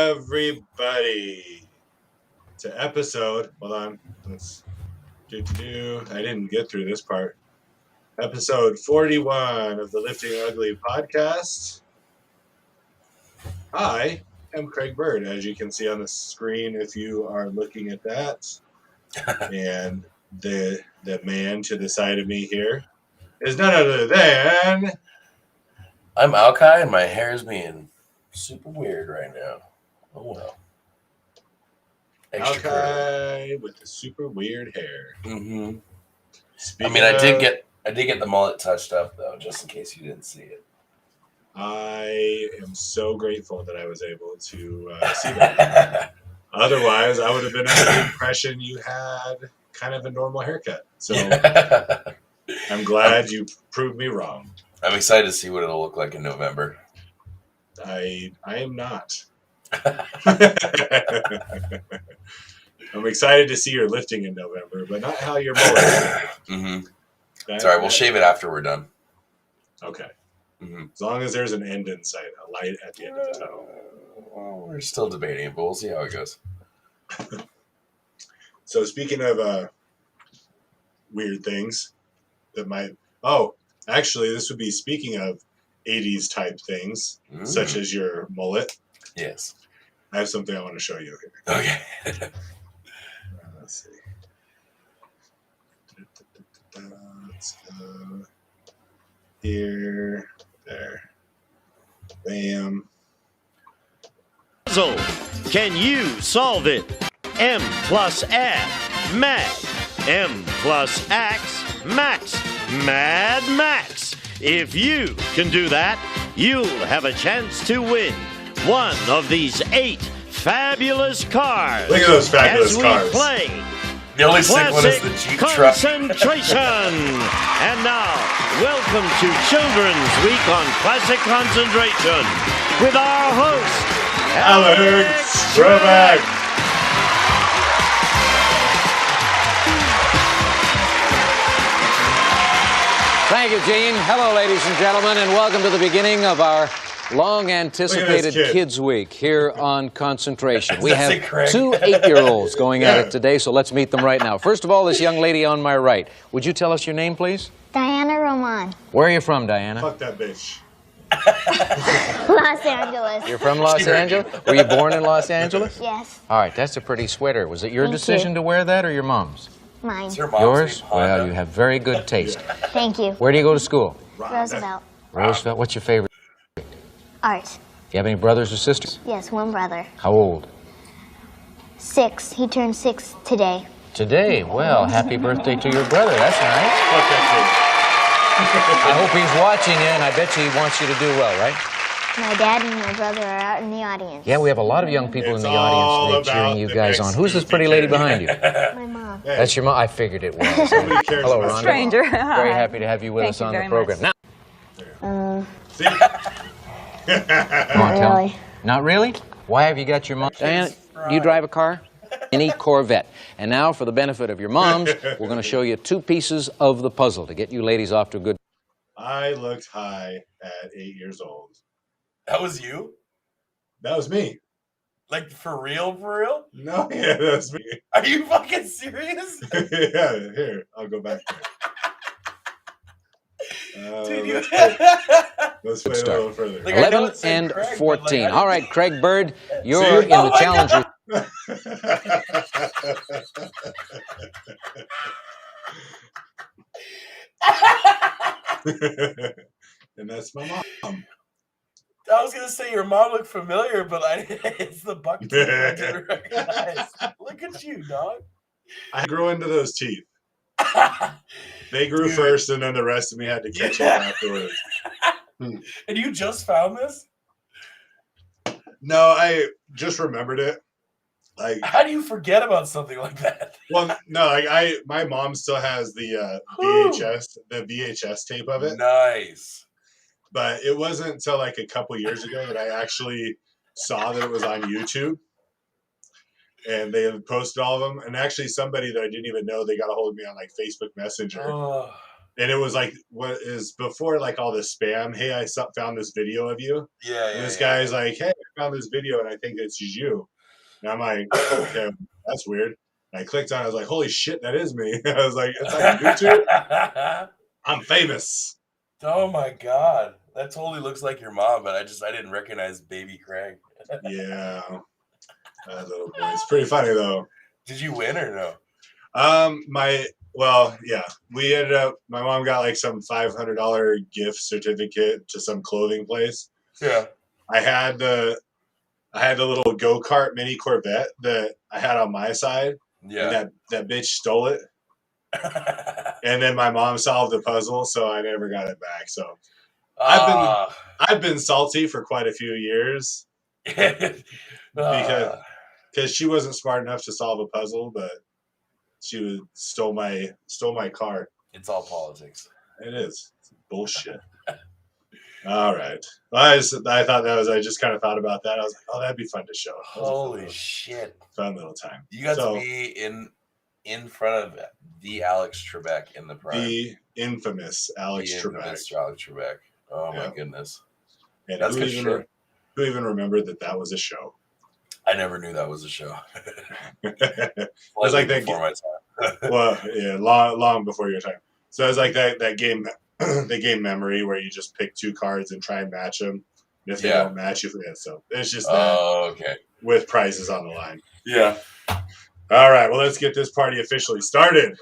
everybody to episode. Hold on. Let's I didn't get through this part. Episode 41 of the Lifting Ugly podcast. I am Craig Bird, as you can see on the screen if you are looking at that. And the man to the side of me here is none other than... I'm Alki, and my hair is being super weird right now. Oh well. Alki with the super weird hair. Mm-hmm. I did get the mullet touched up though, just in case you didn't see it. I am so grateful that I was able to see that. Otherwise, I would have been under the impression you had kind of a normal haircut. So I'm glad you proved me wrong. I'm excited to see what it'll look like in November. I am not. I'm excited to see your lifting in November, but not how you're mullet. Mm-hmm. Sorry, we'll shave it after we're done. Okay. Mm-hmm. As long as there's an end in sight, a light at the end of the tunnel. Well, we're still debating it, but we'll see how it goes. So speaking of weird things that might... Oh, actually, this would be speaking of 80s type things, such as your mullet. Yes. I have something I want to show you here. Okay. Let's see. Let's go here. There. Bam. Puzzle. Can you solve it? M plus add. Mad. M plus ax. Max. Mad Max. If you can do that, you'll have a chance to win one of these 8 fabulous cars. Look at those fabulous cars. As we play The only sick one is the Jeep truck. Concentration. And now, welcome to Children's Week on Classic Concentration with our host, Alex Trebek. Thank you, Gene. Hello, ladies and gentlemen, and welcome to the beginning of our long-anticipated Kids Week here on Concentration. We have 2 8-year-olds going at it today, so let's meet them right now. First of all, this young lady on my right. Would you tell us your name, please? Diana Roman. Where are you from, Diana? Fuck that bitch. Los Angeles. You're from Los Angeles? Were you born in Los Angeles? Yes. All right, that's a pretty sweater. Was it your Thank decision you. to wear that or your mom's? Mine. Yours? Well, you have very good taste. Thank you. Where do you go to school? Roosevelt. Roosevelt. What's your favorite? Art. Do you have any brothers or sisters? Yes, one brother. How old? 6. He turned 6 today. Today. Well, happy birthday to your brother. That's nice. I hope he's watching you, and I bet you he wants you to do well, right? My dad and my brother are out in the audience. Yeah, we have a lot of young people in the audience today cheering you guys on. Who's this pretty lady behind you? My mom. That's your mom? I figured it was. Hello, Rhonda. Stranger. Very happy to have you with us on the program. Now, See? come on, tell me. Really? Not really? Why have you got your mom? Diana, do you drive a car? Any Corvette. And now, for the benefit of your moms, we're going to show you 2 pieces of the puzzle to get you ladies off to a good... I looked high at 8 years old. That was you? That was me. Like, for real, for real? No, yeah, that was me. Are you fucking serious? Yeah, here, I'll go back there. Dude, Let's play a little further. Like, I know 11 it said and Craig, 14. but, like, All right, Craig Bird, you're See? in the challenger. And that's my mom. I was gonna say your mom looked familiar, but it's the buck teeth I didn't recognize. Look at you, dog. I grew into those teeth. They grew first, and then the rest of me had to catch up afterwards. And you just found this? No, I just remembered it. Like, how do you forget about something like that? Well, no, like my mom still has the VHS tape of it. Nice. But it wasn't until like a couple years ago that I actually saw that it was on YouTube. And they had posted all of them. And actually somebody that I didn't even know, they got a hold of me on like Facebook Messenger. Oh. And it was like, what is before like all this spam? Hey, I found this video of you. Yeah. And this guy's like, hey, I found this video and I think it's you. And I'm like, okay, that's weird. And I clicked on it. I was like, holy shit, that is me. I was like, it's on YouTube. I'm famous. Oh my God. That totally looks like your mom, but I didn't recognize baby Craig. Yeah. That little boy. It's pretty funny though. Did you win or no? We ended up, my mom got like some $500 gift certificate to some clothing place. Yeah. I had the little go-kart mini Corvette that I had on my side. Yeah. And that bitch stole it. And then my mom solved the puzzle, so I never got it back. So I've been salty for quite a few years because she wasn't smart enough to solve a puzzle, but she stole my car. It's all politics. It is. It's bullshit. All right. Well, I just kind of thought about that. I was like, oh, that'd be fun to show. Holy shit. Fun little time. You got to be in front of the Alex Trebek in the prime. The infamous Alex Trebek. Oh my goodness. And that's good shit. Who even remembered that was a show? I never knew that was a show. It was like that before my time. Well, yeah, long before your time. So it was like that game, the game Memory, where you just pick two cards and try and match them. And if they don't match, you forget. So it's just that with prizes on the line. Yeah. All right. Well, let's get this party officially started.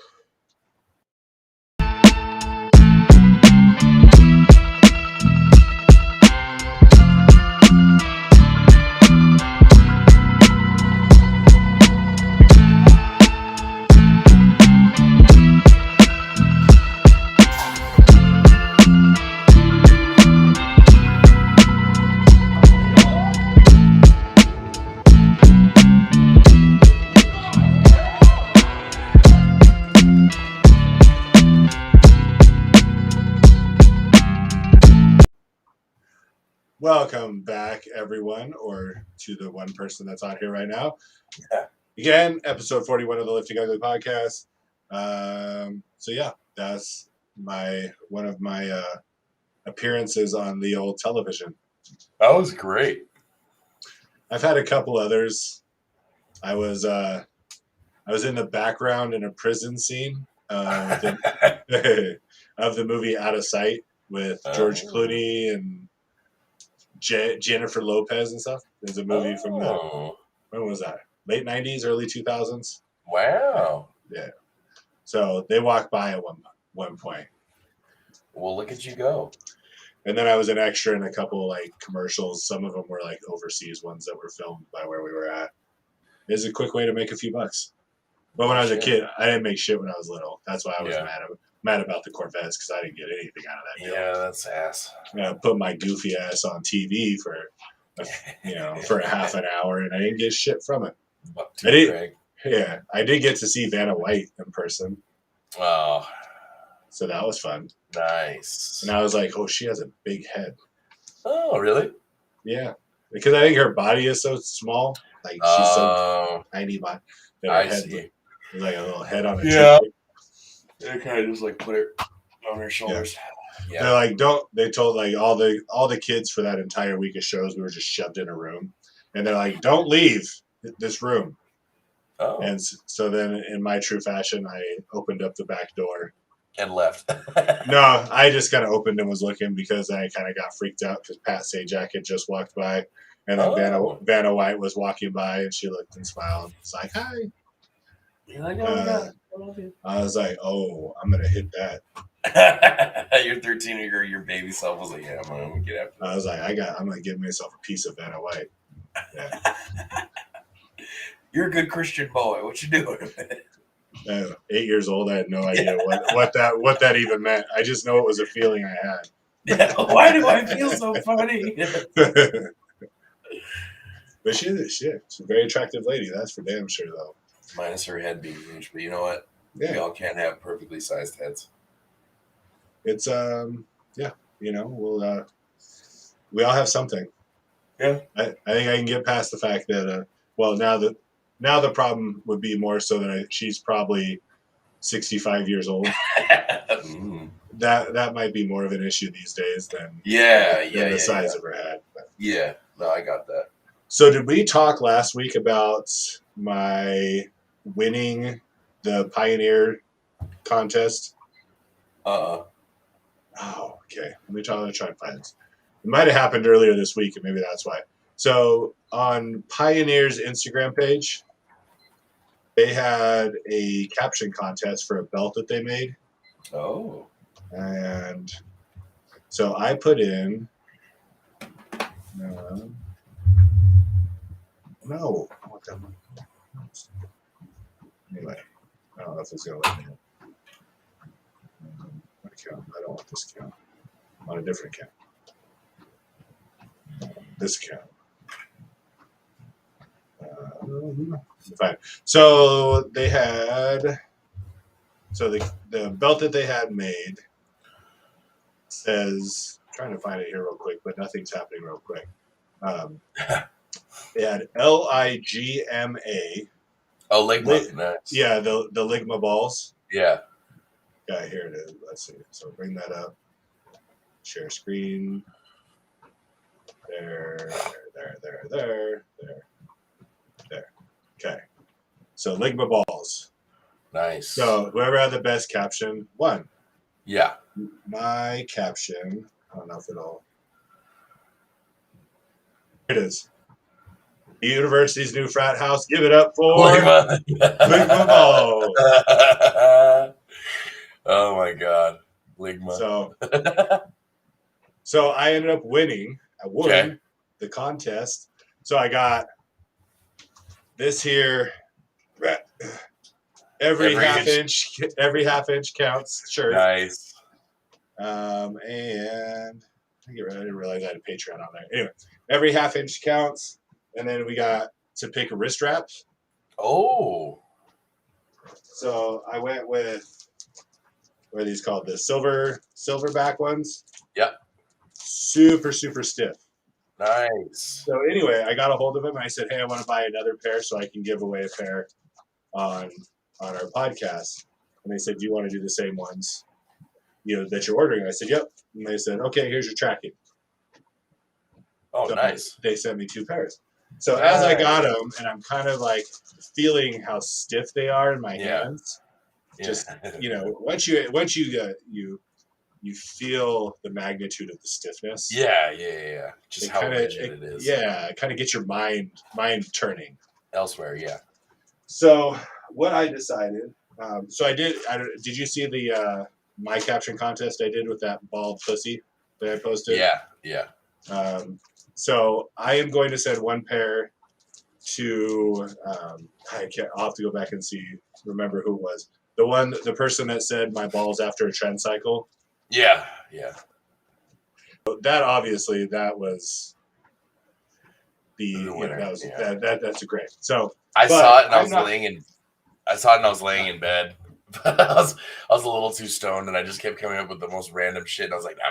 Welcome back, everyone, or to the one person that's on here right now. Yeah. Again, episode 41 of the Lifting Ugly podcast. So yeah, that's one of my appearances on the old television. That was great. I've had a couple others. I was in the background in a prison scene of the movie Out of Sight with George Clooney and Jennifer Lopez and stuff. There's a movie from when was that? Late 90s, early 2000s. Wow. Yeah. So they walked by at one point. Well, look at you go. And then I was an extra in a couple like commercials. Some of them were like overseas ones that were filmed by where we were at. It's a quick way to make a few bucks. But when I was a kid, I didn't make shit when I was little. That's why I was mad about the Corvettes, because I didn't get anything out of that deal. Yeah, that's ass. I put my goofy ass on TV for a half an hour, and I didn't get shit from it. I did get to see Vanna White in person. Oh. So that was fun. Nice. And I was like, oh, she has a big head. Oh, really? Yeah. Because I think her body is so small. Like, she's so tiny. I see. Like a little head on a toothpick. They kind of just like put it on her shoulders. Yeah. They're like, they told like all the kids for that entire week of shows, we were just shoved in a room. And they're like, don't leave this room. Oh. And so then in my true fashion, I opened up the back door. And left. No, I just kind of opened and was looking because I kind of got freaked out because Pat Sajak had just walked by. And then Vanna White was walking by and she looked and smiled. It's like, hi. You're like, oh my God. I was like, oh, I'm going to hit that. Your 13-year baby self was like, yeah, I'm going to get after that. I was like, I'm going to give myself a piece of Vanna White. Yeah. You're a good Christian boy. What you doing? 8 years old, I had no idea what that even meant. I just know it was a feeling I had. Yeah, why do I feel so funny? But she's a very attractive lady. That's for damn sure, though. Minus her head being huge, but you know what? Yeah. We all can't have perfectly sized heads. It's we all have something. Yeah. I think I can get past the fact that now the problem would be more so that she's probably 65 years old. that might be more of an issue these days than the size of her head. But. Yeah, no, I got that. So did we talk last week about my winning the Pioneer contest? Oh, okay. Let me try and find it. It might have happened earlier this week, and maybe that's why. So on Pioneer's Instagram page, they had a caption contest for a belt that they made. Oh. And so I put in. No. Anyway, I don't know if it's going to let me in. What account? I don't want this account. I'm on a different account. This account. Fine. So they had. So the belt that they had made says. I'm trying to find it here real quick, but nothing's happening real quick. They had LIGMA. Oh, Ligma. Nice. Yeah, the Ligma balls. Yeah. Yeah, here it is. Let's see. So bring that up. Share screen. There. Okay. So Ligma balls. Nice. So whoever had the best caption won. Yeah. My caption. I don't know if it'll. It is. The university's new frat house. Give it up for Ligma. Ligma balls. Oh my God, Ligma. So I ended up winning. I won the contest. So I got this here. Every half inch counts shirt. Nice. And I didn't realize I had a Patreon on there. Anyway, every half inch counts. And then we got to pick wrist wraps. Oh. So I went with, what are these called? The silverback ones. Yep. Super, super stiff. Nice. So anyway, I got a hold of him and I said, hey, I want to buy another pair so I can give away a pair on our podcast. And they said, do you want to do the same ones, that you're ordering? I said, yep. And they said, okay, here's your tracking. Oh, so nice. They sent me 2 pairs. So as I got them, and I'm kind of like feeling how stiff they are in my hands. Just once you feel the magnitude of the stiffness. Yeah. Just how rigid it is. Yeah, it kind of gets your mind turning elsewhere. Yeah. So what I decided, did you see the my caption contest I did with that bald pussy that I posted? Yeah. So I am going to send 1 pair to I'll have to go back and remember who it was. The person that said my balls after a trend cycle. Yeah. That obviously that was the winner. That's a great. So I saw it and I was laying in bed. But I was a little too stoned and I just kept coming up with the most random shit and I was like, no.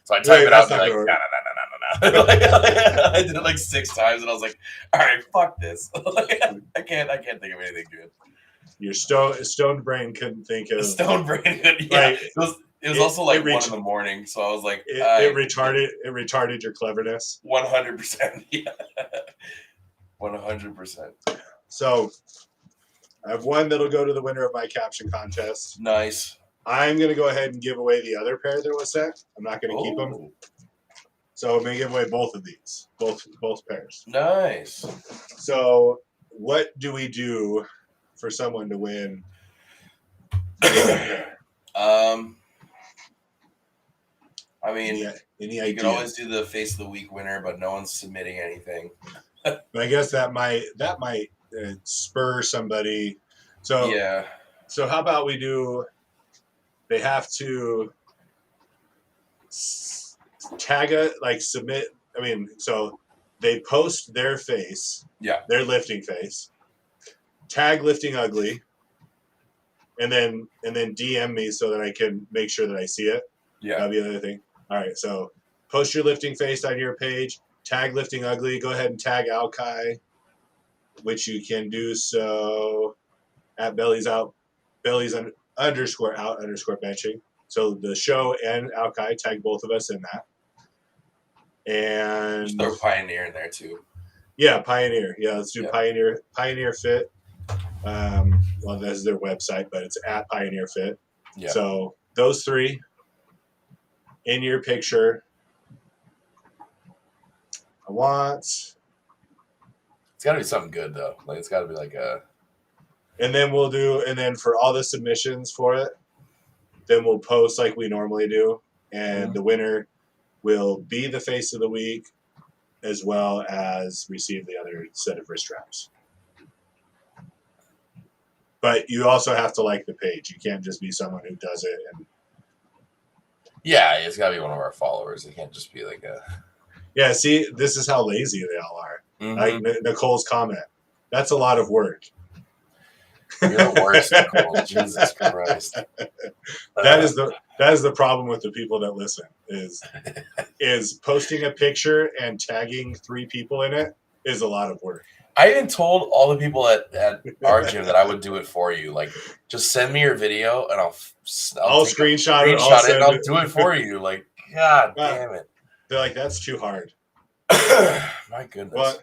So I typed it out and like, no. I did it like 6 times and I was like, all right, fuck this. I can't think of anything good. Your stoned brain couldn't think of stoned brain. Yeah. Like, it was also like 1 in the morning, so I was like, it retarded your cleverness. 100%. Yeah. 100%. So I have 1 that'll go to the winner of my caption contest. Nice. I'm going to go ahead and give away the other pair that was sent. I'm not going to keep them. So I'm going to give away both of these, both pairs. Nice. So what do we do for someone to win? I mean, any you ideas? can always do the face of the week winner, but no one's submitting anything. But I guess that might spur somebody. So yeah. So how about we do? They have to tag it, like submit. I mean, so they post their face, their lifting face, tag lifting ugly, and then DM me so that I can make sure that I see it. Yeah, that'll be another thing. All right, so post your lifting face on your page. Tag lifting ugly. Go ahead and tag Alkai, which you can do so at bellies _out_benching. So the show and Alki, tag both of us in that. And Just throw Pioneer in there too. Yeah, Pioneer. Yeah, let's do Yep. Pioneer Fit. Well, that's their website, but it's at Pioneer Fit. Yeah. So those three in your picture. I want. It's got to be something good though. Like it's got to be like a. And then for all the submissions for it, then we'll post like we normally do, and the winner will be the face of the week, as well as receive the other set of wrist straps. But you also have to like the page. You can't just be someone who does it. And Yeah, it's got to be one of our followers. It can't just be like a. Yeah, see, this is how lazy they all are. Like Nicole's comment. That's a lot of work. You're the worst, Nicole. Jesus Christ. That is the problem with the people that listen is posting a picture and tagging 3 people in it is a lot of work. I even told all the people at our gym that I would do it for you. Like, just send me your video and I'll screenshot it and I'll do it for you. Like, God damn it. They're like, that's too hard. My goodness. Well,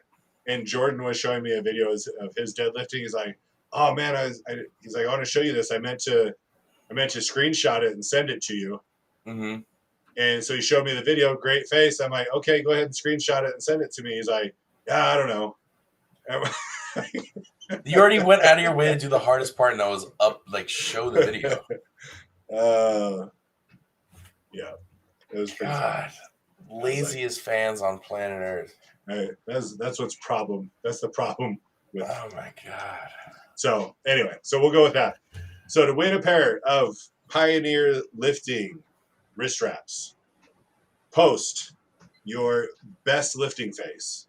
and Jordan was showing me a video of his deadlifting. He's like, oh man, he's like, I want to show you this. I meant to screenshot it and send it to you. Mm-hmm. And so he showed me the video. Great face. I'm like, okay, go ahead and screenshot it and send it to me. He's like, yeah, I don't know. You already went out of your way to do the hardest part, and that was show the video. Yeah, it was pretty fun. Laziest fans on planet Earth. That's what's problem. That's the problem with. Oh my God. So anyway, we'll go with that. So to win a pair of Pioneer lifting wrist straps, post your best lifting face.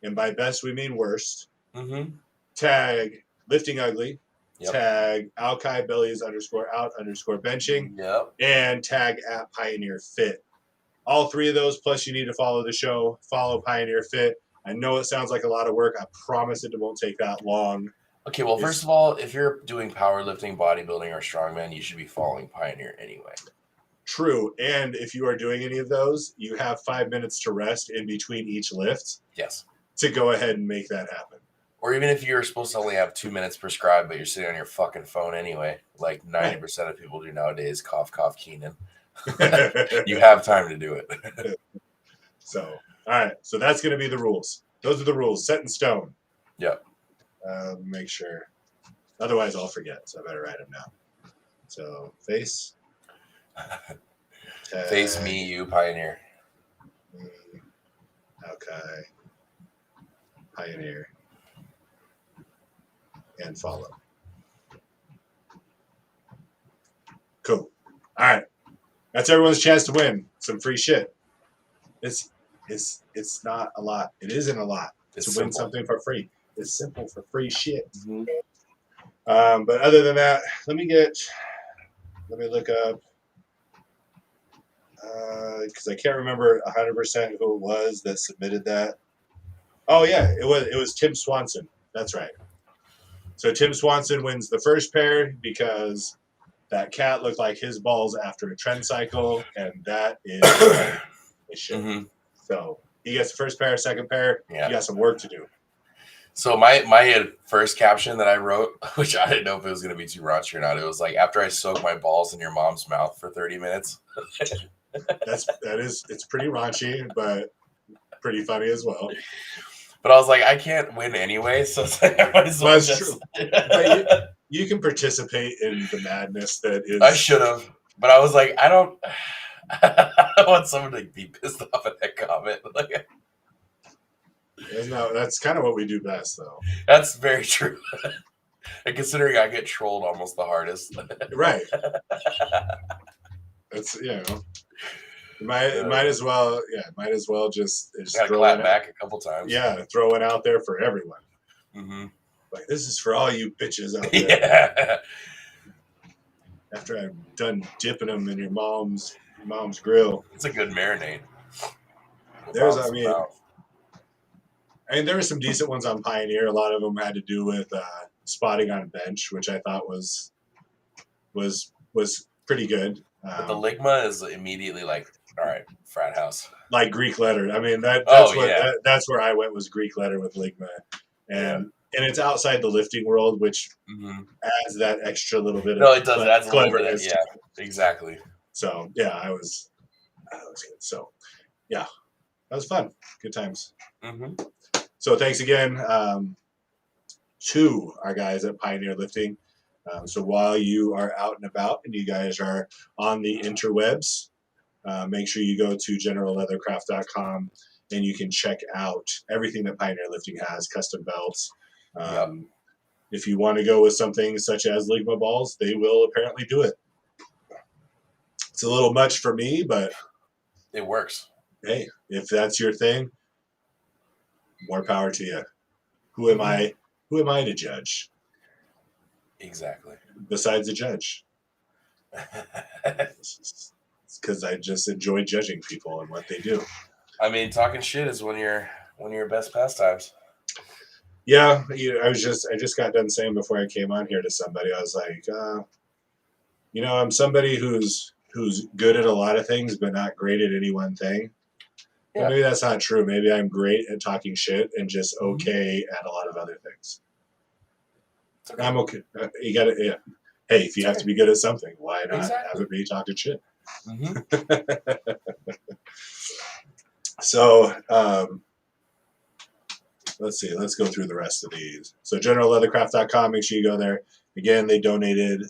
And by best, we mean worst. Mm-hmm. Tag Lifting Ugly. Yep. Tag Alki Bellies _out_benching. Yep. And tag at Pioneer Fit. All 3 of those, plus you need to follow the show. Follow Pioneer Fit. I know it sounds like a lot of work. I promise it won't take that long. Okay, well, first of all, if you're doing powerlifting, bodybuilding, or strongman, you should be following Pioneer anyway. True. And if you are doing any of those, you have 5 minutes to rest in between each lift. Yes. To go ahead and make that happen. Or even if you're supposed to only have 2 minutes prescribed, but you're sitting on your fucking phone anyway, like 90% of people do nowadays, cough, cough, Keenan. You have time to do it. So, all right. So that's going to be the rules. Those are the rules set in stone. Yep. Make sure. Otherwise, I'll forget. So I better write them down. So, face. Face me, you, Pioneer. Okay. Pioneer. And follow. Cool. All right. That's everyone's chance to win some free shit. It's not a lot. It isn't a lot to win something for free. It's simple for free shit. Mm-hmm. But other than that, let me look up because I can't remember 100% who it was that submitted that. Oh yeah, it was Tim Swanson. That's right. So Tim Swanson wins the first pair because that cat looked like his balls after a trend cycle, and that is a shit. Mm-hmm. So he gets the first pair, second pair. Yeah. You got some work to do. So my first caption that I wrote, which I didn't know if it was going to be too raunchy or not, it was like, after I soak my balls in your mom's mouth for 30 minutes. It's pretty raunchy, but pretty funny as well. But I was like, I can't win anyway, so it's like, I might as well just... But you can participate in the madness that is. I should have, but I was like, I don't want someone to be pissed off at that comment. Like, that's kind of what we do best, though. That's very true. And considering I get trolled almost the hardest. Right. That's, might as well just throw it back a couple times. Yeah, throw it out there for everyone. Mm-hmm. Like, this is for all you bitches out there. Yeah. After I'm done dipping them in your mom's grill. It's a good marinade. There were some decent ones on Pioneer. A lot of them had to do with spotting on bench, which I thought was pretty good. But the Ligma is immediately like, all right, frat house. Like Greek letter. I mean, that's that's where I went, was Greek letter with Ligma. And it's outside the lifting world, which adds that extra little bit of it does. It adds a little bit of, exactly. So I was good. So that was fun. Good times. So thanks again to our guys at Pioneer Lifting. So while you are out and about and you guys are on the interwebs, make sure you go to generalleathercraft.com and you can check out everything that Pioneer Lifting has, custom belts. If you want to go with something such as Ligma balls, they will apparently do it. It's a little much for me, but it works. Hey, if that's your thing, more power to you. Who am I? Who am I to judge? Exactly. Besides the judge. It's because I just enjoy judging people and what they do. I mean, talking shit is one of your best pastimes. Yeah, I just got done saying before I came on here to somebody, I was like, I'm somebody who's good at a lot of things, but not great at any one thing. Yeah. Well, maybe that's not true. Maybe I'm great at talking shit and just okay at a lot of other things. Okay. I'm okay. You got to, Hey, if you have to be good at something, why not have it be talking shit? So, let's see. Let's go through the rest of these. So, generalleathercraft.com. Make sure you go there. Again, they donated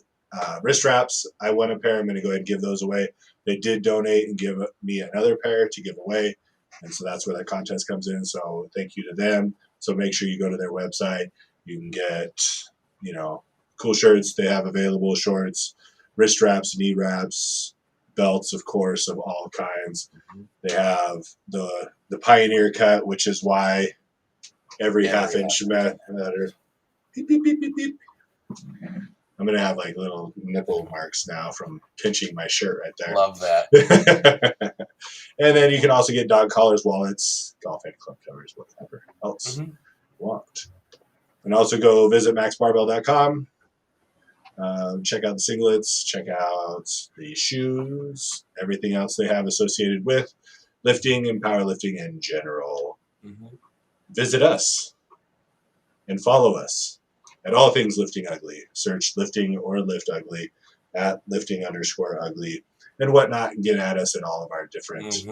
wrist wraps. I won a pair. I'm going to go ahead and give those away. They did donate and give me another pair to give away. And so that's where that contest comes in. So thank you to them. So make sure you go to their website. You can get, cool shirts. They have available shorts, wrist wraps, knee wraps, belts, of course, of all kinds. They have the Pioneer cut, which is why every half-inch matter. Beep, beep, beep, beep, beep. I'm going to have like little nipple marks now from pinching my shirt right there. Love that. And then you can also get dog collars, wallets, golf and club covers, whatever else you want. And also go visit maxbarbell.com. Check out the singlets, check out the shoes, everything else they have associated with lifting and powerlifting in general. Visit us and follow us at all things Lifting Ugly. Search Lifting or Lift Ugly at lifting_ugly and whatnot, and get at us in all of our different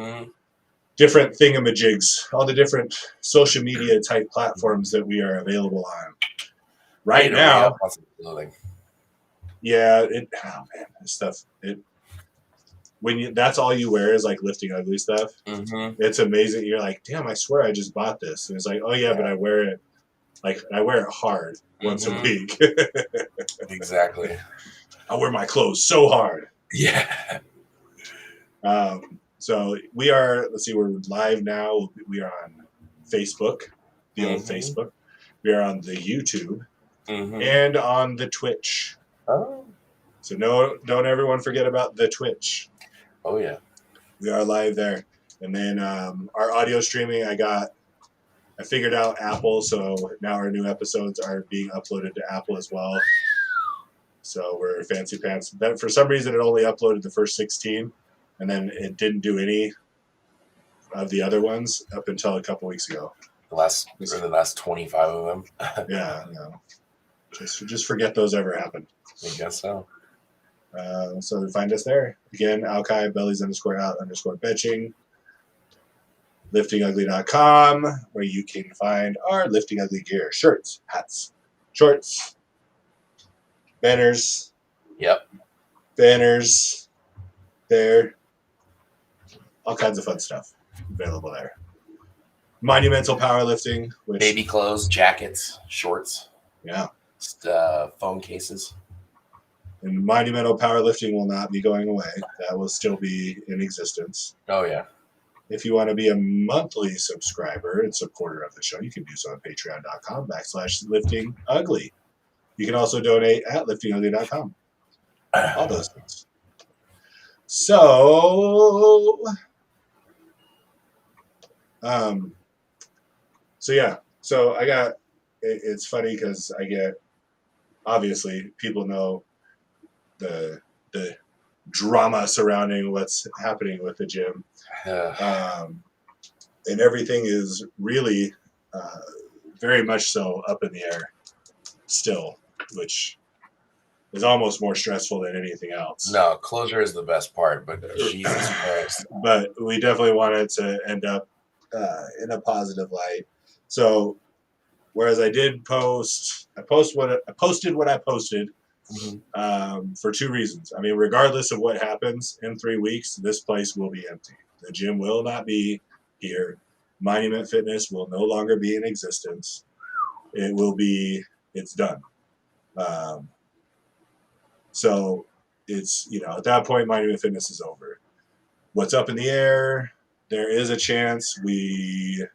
thingamajigs, all the different social media type platforms that we are available on right now. Yeah, this stuff. That's all you wear is like Lifting Ugly stuff. It's amazing. You're like, damn, I swear I just bought this. And it's like, oh yeah, but I wear it hard once a week. Exactly. I wear my clothes so hard. Yeah. So we are, we're live now. We are on Facebook, the old Facebook. We are on the YouTube and on the Twitch. Oh. So don't everyone forget about the Twitch. Oh yeah. We are live there. And then our audio streaming, I figured out Apple, so now our new episodes are being uploaded to Apple as well. So we're fancy pants. But for some reason, it only uploaded the first 16, and then it didn't do any of the other ones up until a couple weeks ago. The last 25 of them. Yeah, no. Just forget those ever happened. I guess so. So find us there. Again, Alki, bellies_out_benching. liftingugly.com, where you can find our Lifting Ugly gear, shirts, hats, shorts, banners. Yep. Banners there. All kinds of fun stuff available there. Monumental Powerlifting. Baby clothes, jackets, shorts. Yeah. Just, phone cases. And Monumental Powerlifting will not be going away. That will still be in existence. Oh, yeah. If you want to be a monthly subscriber and supporter of the show, you can do so at patreon.com/liftingugly. You can also donate at liftingugly.com. All those things. So yeah. So I got, it's funny because I get, obviously people know the drama surrounding what's happening with the gym. And everything is really very much so up in the air still, which is almost more stressful than anything else. No, closure is the best part, but Jesus Christ. But we definitely wanted to end up in a positive light. So whereas I posted what I posted for two reasons. I mean, regardless of what happens in 3 weeks, this place will be empty. The gym will not be here. Monument Fitness will no longer be in existence. It's done. So it's, at that point, Monument Fitness is over. What's up in the air? There is a chance the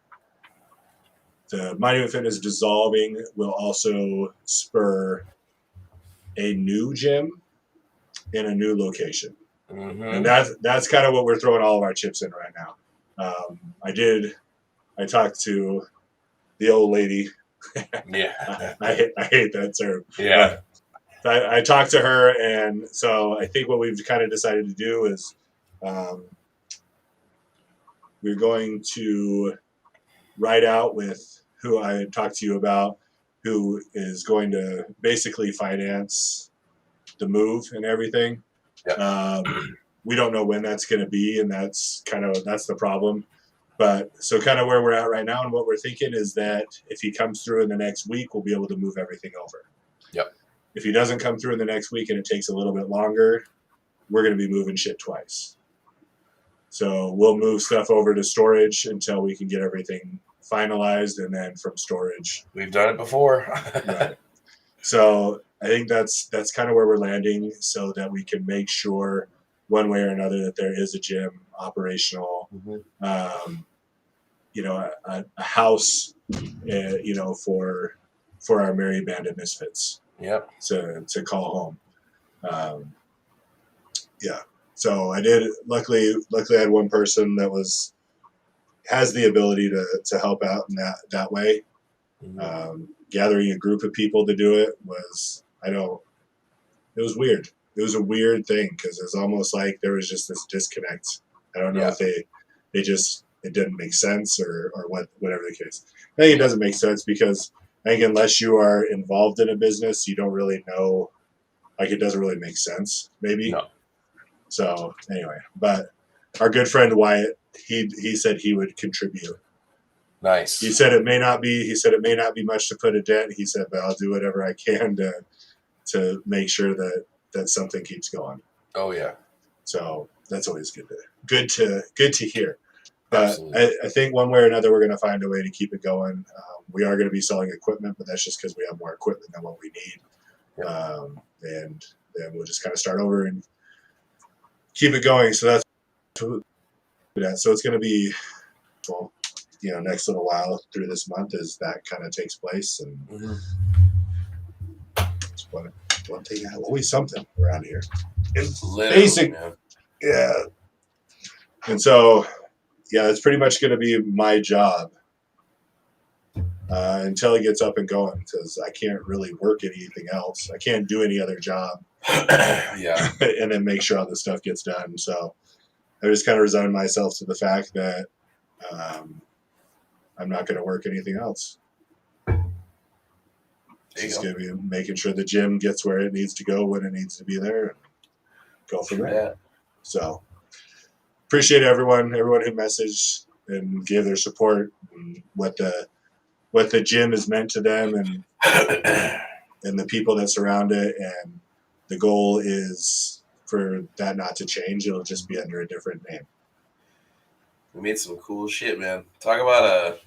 Monument Fitness dissolving will also spur a new gym in a new location. And that's kind of what we're throwing all of our chips in right now. I talked to the old lady. Yeah. I hate that term. Yeah. I talked to her, and so I think what we've kind of decided to do is we're going to write out with who I had talked to you about, who is going to basically finance the move and everything. Yep. We don't know when that's going to be, and that's the problem. But so kind of where we're at right now and what we're thinking is that if he comes through in the next week, we'll be able to move everything over. Yep. If he doesn't come through in the next week and it takes a little bit longer, we're going to be moving shit twice. So we'll move stuff over to storage until we can get everything finalized, and then from storage. We've done it before. Right. So I think that's kind of where we're landing, so that we can make sure one way or another that there is a gym operational, a house, for our merry band of misfits. Yep. To call home. So I did. Luckily, I had one person that has the ability to help out in that way. Gathering a group of people to do it was weird. It was a weird thing because it was almost like there was just this disconnect. I don't know if it didn't make sense or whatever the case. I think it doesn't make sense because I think unless you are involved in a business, you don't really know. Like, it doesn't really make sense, maybe. No. So anyway, but our good friend Wyatt, he said he would contribute. Nice. He said it may not be much to put a dent. He said, but I'll do whatever I can to make sure that something keeps going. Oh yeah. So that's always good to hear. But I think one way or another we're going to find a way to keep it going. We are going to be selling equipment, but that's just because we have more equipment than what we need. Yep. And then we'll just kind of start over and keep it going. So that's that. So it's going to be, next little while through this month as that kind of takes place. And it's one thing, always something around here. Basic, man. Yeah. And so, it's pretty much going to be my job until it gets up and going, because I can't really work anything else. I can't do any other job. Yeah. And then make sure all this stuff gets done. So I just kind of resigned myself to the fact that I'm not going to work anything else. It's just going to be making sure the gym gets where it needs to go when it needs to be there, and go from there. Yeah. So appreciate everyone who messaged and gave their support, and what the gym has meant to them, and the people that surround it. And the goal is for that not to change. It'll just be under a different name. We made some cool shit, man. Talk about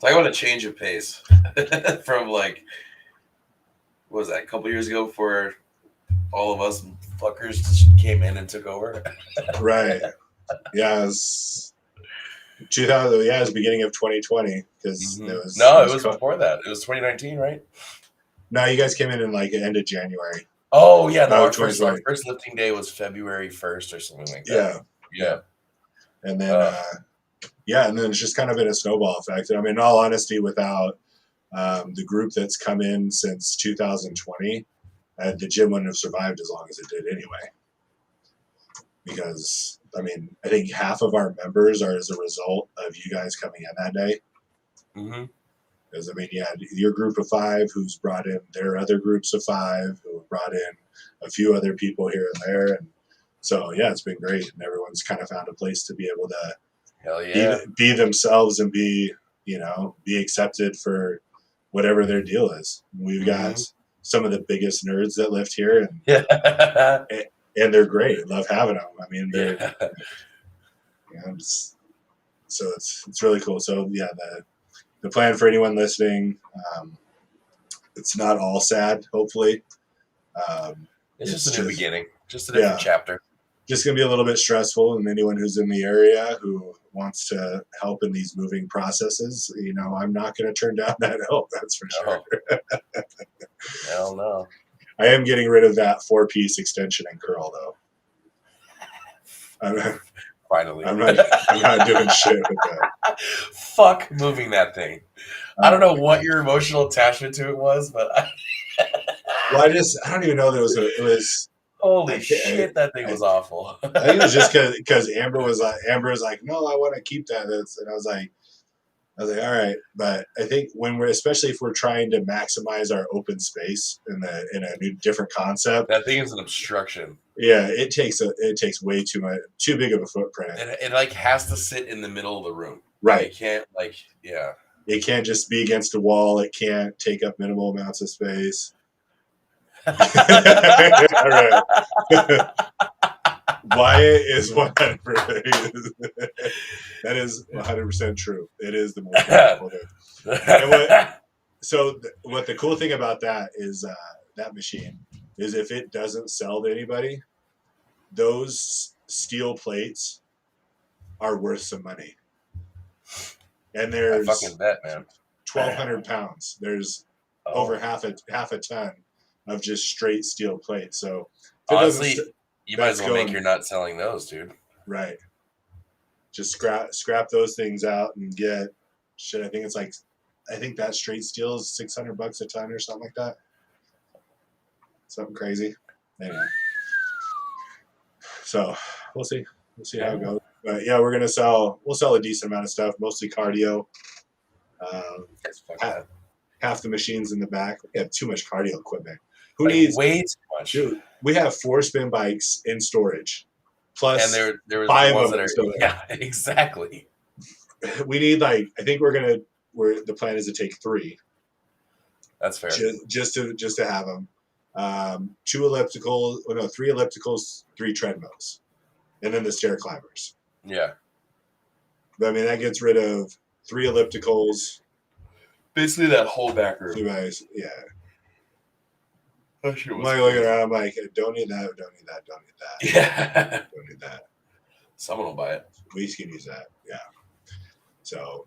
a change of pace from what was that, a couple years ago before all of us fuckers just came in and took over. Right. Yeah, it was 2000. Yeah, it was beginning of 2020 because it was before that. It was 2019, right? No, you guys came in the end of January. Oh yeah, no, our first lifting day was February 1st or something like that. Yeah. And then and then it's just kind of been a snowball effect. I mean, in all honesty, without the group that's come in since 2020, the gym wouldn't have survived as long as it did anyway. because I mean, I think half of our members are as a result of you guys coming in that day. Mm-hmm. Because I mean, you had your group of 5 who's brought in their other groups of 5 who brought in a few other people here and there, and so yeah, it's been great, and everyone's kind of found a place to be able to Hell yeah. be themselves and be accepted for whatever their deal is. We've got some of the biggest nerds that lived here, and they're great. Love having them. I mean, they're so it's really cool. So yeah, the plan for anyone listening, it's not all sad. Hopefully, it's just a new beginning, just a different chapter. Just gonna be a little bit stressful, and anyone who's in the area who wants to help in these moving processes, I'm not gonna turn down that help. That's for sure. Hell no. I am getting rid of that 4-piece extension and curl though. Finally, I'm not doing shit with that. Fuck moving that thing. I don't know what your emotional attachment to it was, but well, I don't even know that it was. Holy shit, that thing was awful. I think it was just because Amber was like, no, I want to keep that. And I was like, all right. But I think especially if we're trying to maximize our open space in a new different concept, that thing is an obstruction. Yeah, it takes way too big of a footprint. And it like has to sit in the middle of the room. Right. It can't It can't just be against a wall. It can't take up minimal amounts of space. All right. Wyatt is 100%. That is 100% true. It is the most powerful thing. So what the cool thing about that is that machine is if it doesn't sell to anybody, those steel plates are worth some money. And there's I fucking bet, man. 1,200 pounds. There's over half a ton of just straight steel plates. So honestly, you might as well make your nut selling those, dude. Right. Just scrap those things out and get shit. I think that straight steel is $600 a ton or something like that. Something crazy. Anyway. So we'll see. We'll see how it goes. But yeah, we'll sell a decent amount of stuff, mostly cardio. Half the machines in the back. We have too much cardio equipment. Who needs way too much? Dude, we have 4 spin bikes in storage. Plus, and there was 5 ones of them. Yeah, exactly. We need I think the plan is to take 3. That's fair. Just to have them. 3 ellipticals, 3 treadmills, and then the stair climbers. Yeah. But I mean, that gets rid of 3 ellipticals. Basically, that whole back room. 2 guys, yeah. I'm looking around. I'm like, don't need that. Don't need that. Don't need that. Yeah. Don't need that. Someone will buy it. We can use that. Yeah. So,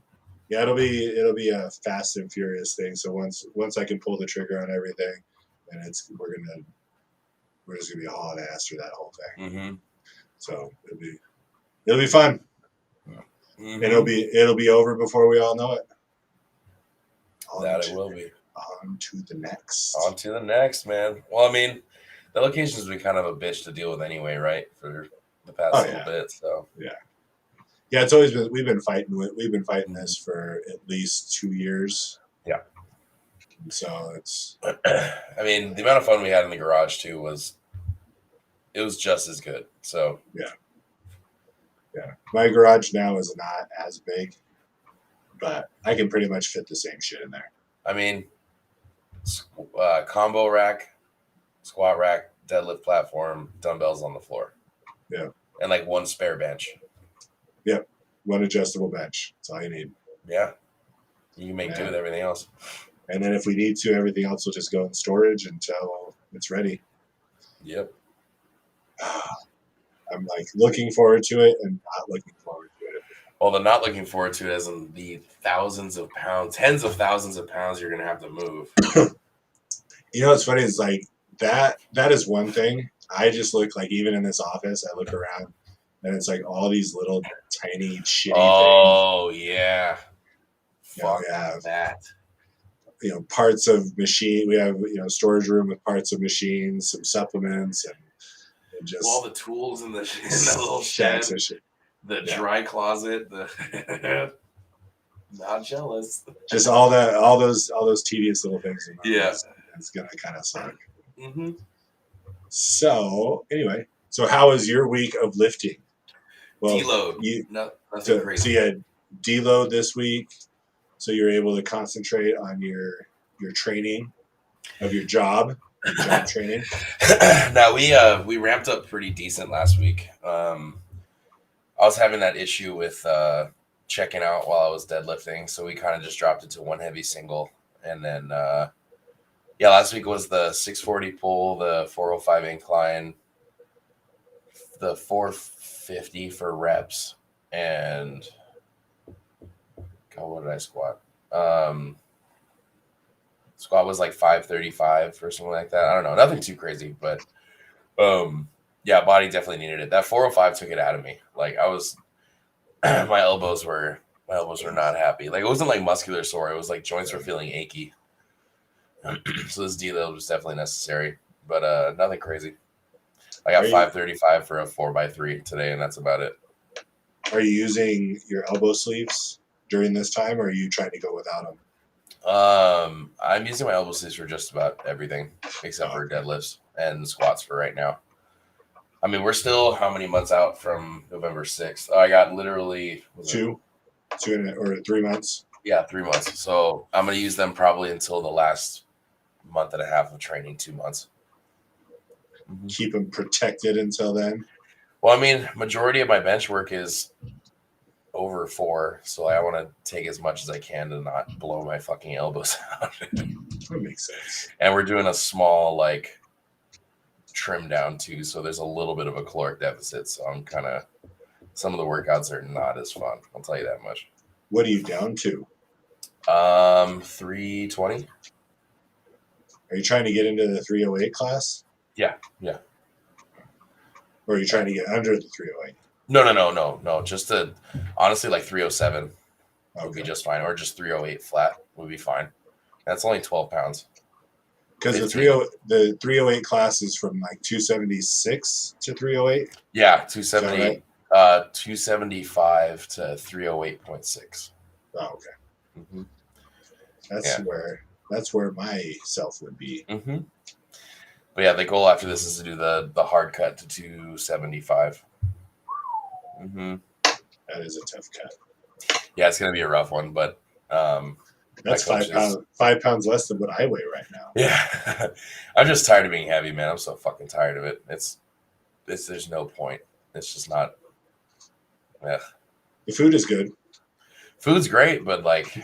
yeah, it'll be a fast and furious thing. So once I can pull the trigger on everything, and we're just gonna be hauling ass through that whole thing. Mm-hmm. So it'll be fun. Mm-hmm. It'll be over before we all know it. It will be. On to the next. On to the next, man. Well, I mean, the location's been kind of a bitch to deal with anyway, right? For the past little bit, so yeah. It's always been we've been fighting this for at least 2 years. Yeah. So it's. I mean, the amount of fun we had in the garage too was just as good. So yeah. My garage now is not as big, but I can pretty much fit the same shit in there. I mean, combo rack, squat rack, deadlift platform, dumbbells on the floor. Yeah. And like 1 spare bench. Yep. 1 adjustable bench. That's all you need. Yeah. You can make do with everything else. And then if we need to, everything else will just go in storage until it's ready. Yep. I'm looking forward to it and not looking forward to it. Well, the not looking forward to it as in the thousands of pounds, tens of thousands of pounds you're going to have to move. What's funny is that is one thing. I just look even in this office, I look around and it's all these little tiny shitty things. Oh, yeah. Fuck that. Parts of machine. We have, storage room with parts of machines, some supplements, and And just all the tools in the little shed, the dry closet, the not jealous. Just all those tedious little things. Yeah, it's gonna kind of suck. Mm-hmm. So anyway, how was your week of lifting? Well, deload. Nothing crazy. So you had deload this week, so you're able to concentrate on your training of your job training. Now we ramped up pretty decent last week. I was having that issue with checking out while I was deadlifting, so we kind of just dropped it to one heavy single, and then last week was the 640 pull, the 405 incline, the 450 for reps, and God, what did I squat? Squat was like 535 or something like that. I don't know, nothing too crazy, but body definitely needed it. That 405 took it out of me. Like I was, my elbows were not happy. Like it wasn't like muscular sore. It was like joints were feeling achy. So this deload was definitely necessary, but nothing crazy. I got 535 for a 4x3 today, and that's about it. Are you using your elbow sleeves during this time, or are you trying to go without them? I'm using my elbow sleeves for just about everything except for deadlifts and squats for right now. I mean, we're still how many months out from November 6th? I got literally 2 or 3 months. Yeah, 3 months. So I'm going to use them probably until the last month and a half of training, 2 months. Keep them protected until then. Well, I mean, majority of my bench work is over 4, so I want to take as much as I can to not blow my fucking elbows out. That makes sense. And we're doing a small like trim down too, so there's a little bit of a caloric deficit. So I'm kind of, some of the workouts are not as fun. I'll tell you that much. What are you down to? 320. Are you trying to get into the 308 class? Yeah. Or are you trying to get under the 308? No. Just honestly, like 307 would be just fine, or just 308 flat would be fine. That's only 12 pounds. Because the 308 class is from like 276 to 308? Yeah, 270, right? 275 to 308.6. Oh, okay. Mm-hmm. That's where my self would be. Mm-hmm. But yeah, the goal after this is to do the hard cut to 275. Mm-hmm. That is a tough cut. Yeah, it's going to be a rough one, but that's 5 pounds less than what I weigh right now. Yeah. I'm just tired of being heavy, man. I'm so fucking tired of it. There's no point. It's just not. Ugh. The food is good. Food's great, but like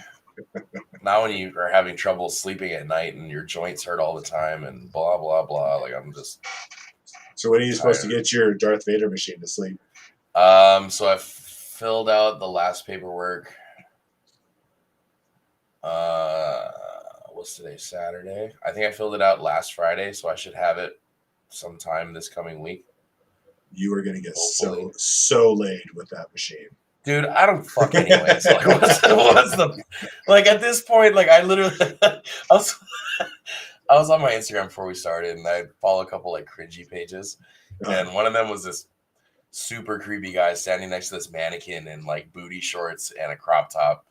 now when you are having trouble sleeping at night and your joints hurt all the time and blah, blah, blah, like I'm just. So when are you supposed to get your Darth Vader machine to sleep? So I filled out the last paperwork. What's today? Saturday. I think I filled it out last Friday, so I should have it sometime this coming week. You are going to get so laid with that machine. Dude, I don't fuck anyway. So like, what's the like at this point? Like I literally, I was on my Instagram before we started, and I follow a couple like cringy pages, and one of them was this super creepy guy standing next to this mannequin in like booty shorts and a crop top.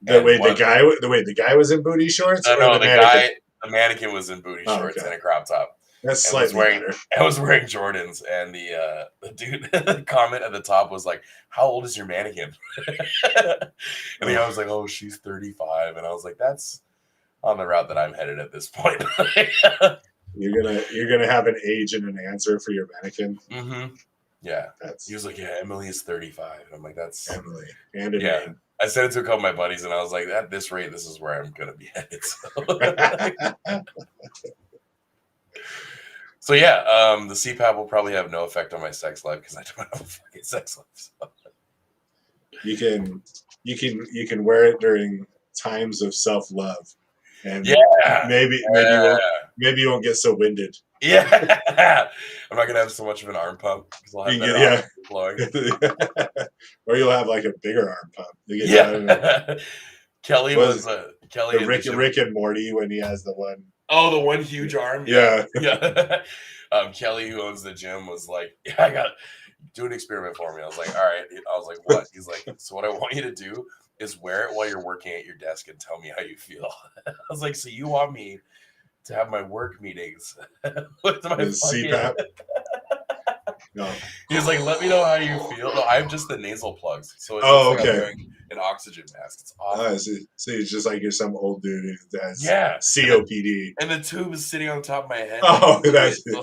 The guy was in booty shorts. No, the mannequin was in booty shorts and a crop top. That's slightly better. I was wearing Jordans, and the dude comment at the top was like, "How old is your mannequin?" And the guy was like, "Oh, she's 35," and I was like, "That's on the route that I'm headed at this point." You're gonna have an age and an answer for your mannequin. Mm-hmm. Yeah, he was like, "Yeah, Emily is 35," and I'm like, "That's Emily." And a name. I sent it to a couple of my buddies, and I was like, "At this rate, this is where I'm gonna be headed." So yeah, the CPAP will probably have no effect on my sex life because I don't have a fucking sex life. So. You can wear it during times of self-love, and maybe you won't get so winded. Yeah, I'm not gonna have so much of an arm pump because I'll have flowing. Or you'll have like a bigger arm pump. Kelly was Rick and Morty when he has the one. Oh, the one huge arm? Yeah. Yeah. Kelly, who owns the gym, was like, yeah, I got to do an experiment for me. I was like, all right. I was like, what? He's like, so what I want you to do is wear it while you're working at your desk and tell me how you feel. I was like, so you want me to have my work meetings with my CPAP? No. He was like, let me know how you feel. No, I have just the nasal plugs. So it Oh, looks like I'm okay. wearing an oxygen mask. It's awesome. So it's just like you're some old dude who has Yeah. COPD. And the tube is sitting on top of my head. Oh, that's it.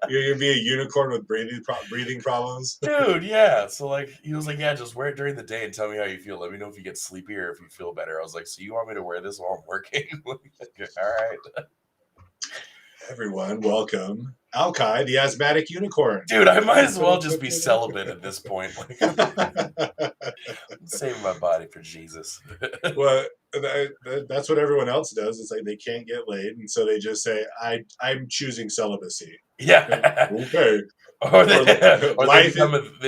You're going to be a unicorn with breathing problems? Dude, yeah. So, like, he was like, yeah, just wear it during the day and tell me how you feel. Let me know if you get sleepy or if you feel better. I was like, so you want me to wear this while I'm working? All right. Everyone, welcome Alki, the asthmatic unicorn. Dude, I might as well just be celibate at this point. I'm saving my body for Jesus. Well, that's what everyone else does. It's like they can't get laid, and so they just say, I'm choosing celibacy. Yeah. Okay. Or they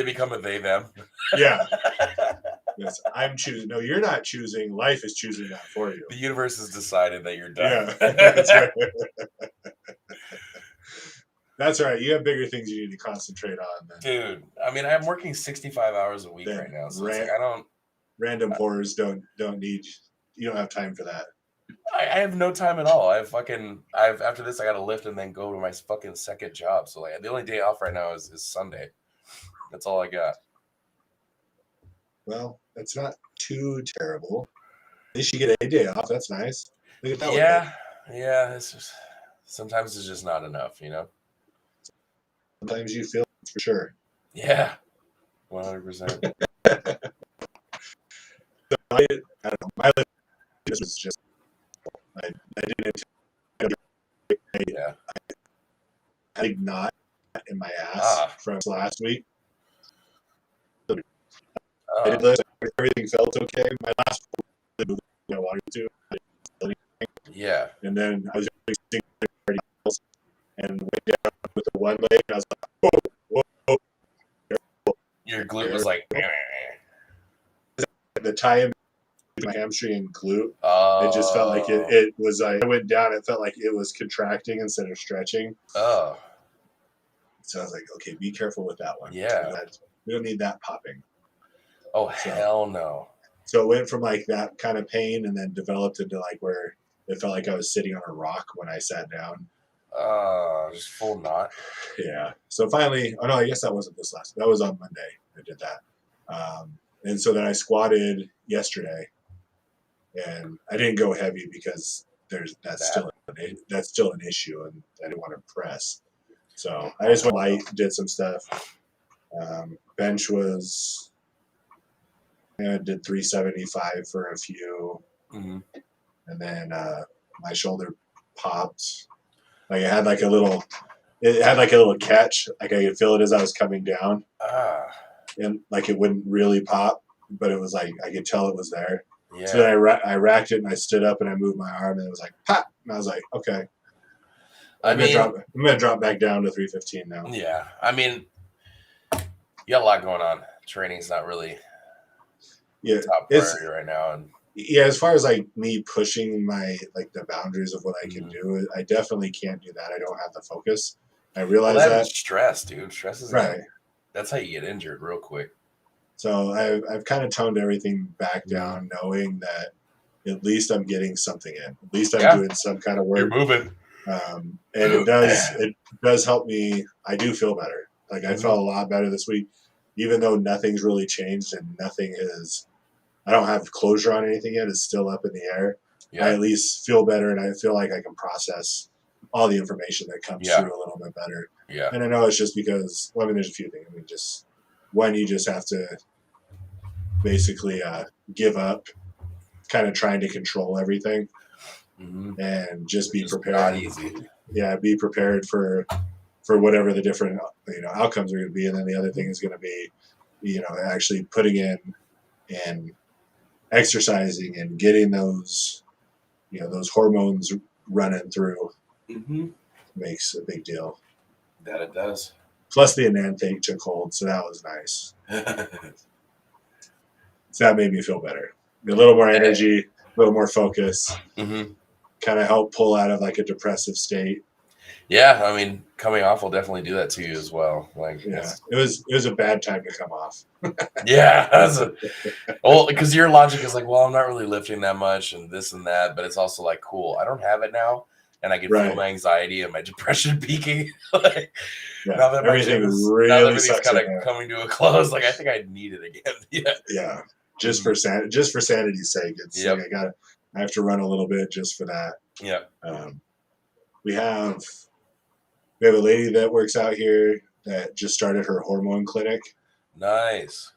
become a they, them. Yeah. Yes, I'm choosing. No, you're not choosing. Life is choosing that for you. The universe has decided that you're done. Yeah, that's right. That's right. You have bigger things you need to concentrate on. Dude, I mean, I'm working 65 hours a week right now, so it's like I don't. Random whores don't need. You don't have time for that. I have no time at all. After this, I got to lift and then go to my fucking second job. So like, the only day off right now is Sunday. That's all I got. Well, that's not too terrible. At least you get a day off. That's nice. Look at that. Yeah. Sometimes it's just not enough, you know. Sometimes you feel it for sure. Yeah, 100%. So I don't know. My life was just. I didn't. Yeah. I had a knot in my ass from last week. I did this. Everything felt okay. My last move I wanted to. Yeah. And then I was doing everybody else and went down with the one leg. And I was like, whoa. Your glute was like. The tie-in between my hamstring and glute. It just felt like it was. I went down. It felt like it was contracting instead of stretching. Oh. So I was like, okay, be careful with that one. Yeah. We don't need that popping. Oh, hell no. So it went from like that kind of pain and then developed into like where it felt like I was sitting on a rock when I sat down. Just full knot. Yeah. So finally, oh no, I guess that wasn't this last. That was on Monday. I did that. And so then I squatted yesterday, and I didn't go heavy because that's still an issue, and I didn't want to press. So I just went light, did some stuff. Bench was. I did 375 for a few, and then my shoulder popped. Like it had like a little catch. Like I could feel it as I was coming down, and like it wouldn't really pop, but it was like I could tell it was there. Yeah. So then I racked it and I stood up and I moved my arm and it was like pop, and I was like, okay. I'm gonna drop back down to 315 now. Yeah, I mean, you got a lot going on. Training's not really. Top priority right now. And as far as like me pushing my like the boundaries of what I can do, I definitely can't do that. I don't have the focus. I realize that stress, dude. Stress is right. That's how you get injured real quick. So I've kind of toned everything back down, knowing that at least I'm getting something in. At least I'm doing some kind of work. You're moving, and it does help me. I do feel better. Like I felt a lot better this week, even though nothing's really changed and nothing is. I don't have closure on anything yet. It's still up in the air. Yeah. I at least feel better, and I feel like I can process all the information that comes through a little bit better. Yeah. And I know it's just because, well, I mean, there's a few things. I mean, just one, you just have to basically give up kind of trying to control everything and just be prepared. Not easy. Yeah, be prepared for whatever the different outcomes are going to be. And then the other thing is going to be, actually putting in and exercising and getting those hormones running through makes a big deal. That it does. Plus the enanthate took hold, so that was nice. So that made me feel better. A little more energy, a little more focus. Kind kind of help pull out of like a depressive state. Yeah, I mean, coming off will definitely do that to you as well. Like, Yeah, it was a bad time to come off. yeah, well, because your logic is like, well, I'm not really lifting that much and this and that, but it's also like, cool, I don't have it now, and I can feel my anxiety and my depression peaking. Like, now that everything's kind of coming to a close, like I think I need it again. Yeah, just for sanity's sake, it's like I have to run a little bit just for that. Yeah. We have a lady that works out here that just started her hormone clinic. Nice.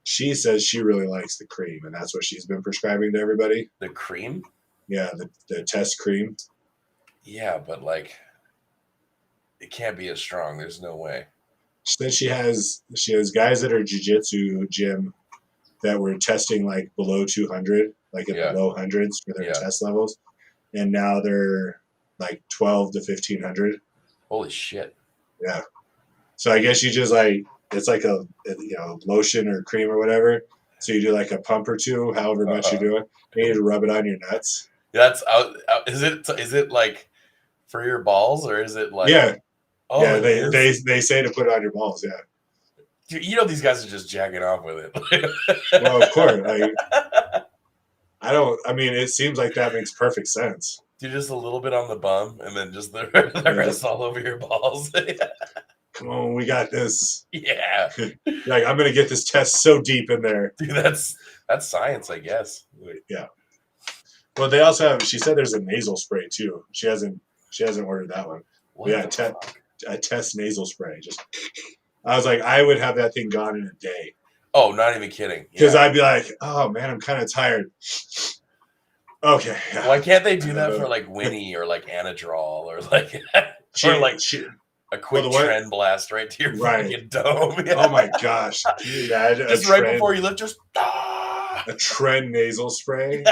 She says she really likes the cream, and that's what she's been prescribing to everybody. The cream? Yeah, the test cream. Yeah, but like, it can't be as strong. There's no way. Then she has guys at her jiu-jitsu gym that were testing like below 200, like in the low hundreds for their test levels, and now they're like 12 to 1500. Holy shit! Yeah. So I guess you just like, it's like a lotion or cream or whatever. So you do like a pump or two, however much you're doing. You need to rub it on your nuts. That's out. Is it like for your balls, or is it like? Yeah. Oh, yeah. They say to put it on your balls. Yeah. You know these guys are just jacking off with it. Well, of course. Like, I mean, it seems like that makes perfect sense. Do just a little bit on the bum, and then just the rest all over your balls. Come on, we got this. Yeah. Like, I'm gonna get this test so deep in there. Dude, that's science, I guess. Yeah. Well, they also have. She said there's a nasal spray too. She hasn't ordered that one. Yeah, a test nasal spray. I was like, I would have that thing gone in a day. Oh, not even kidding. Because I'd be like, oh man, I'm kind of tired. Okay. Yeah. Why can't they do that for like Winnie or like Anadrol or like a quick trend blast right to your fucking dome? Yeah. Oh my gosh. Just right before you lift, just a trend nasal spray.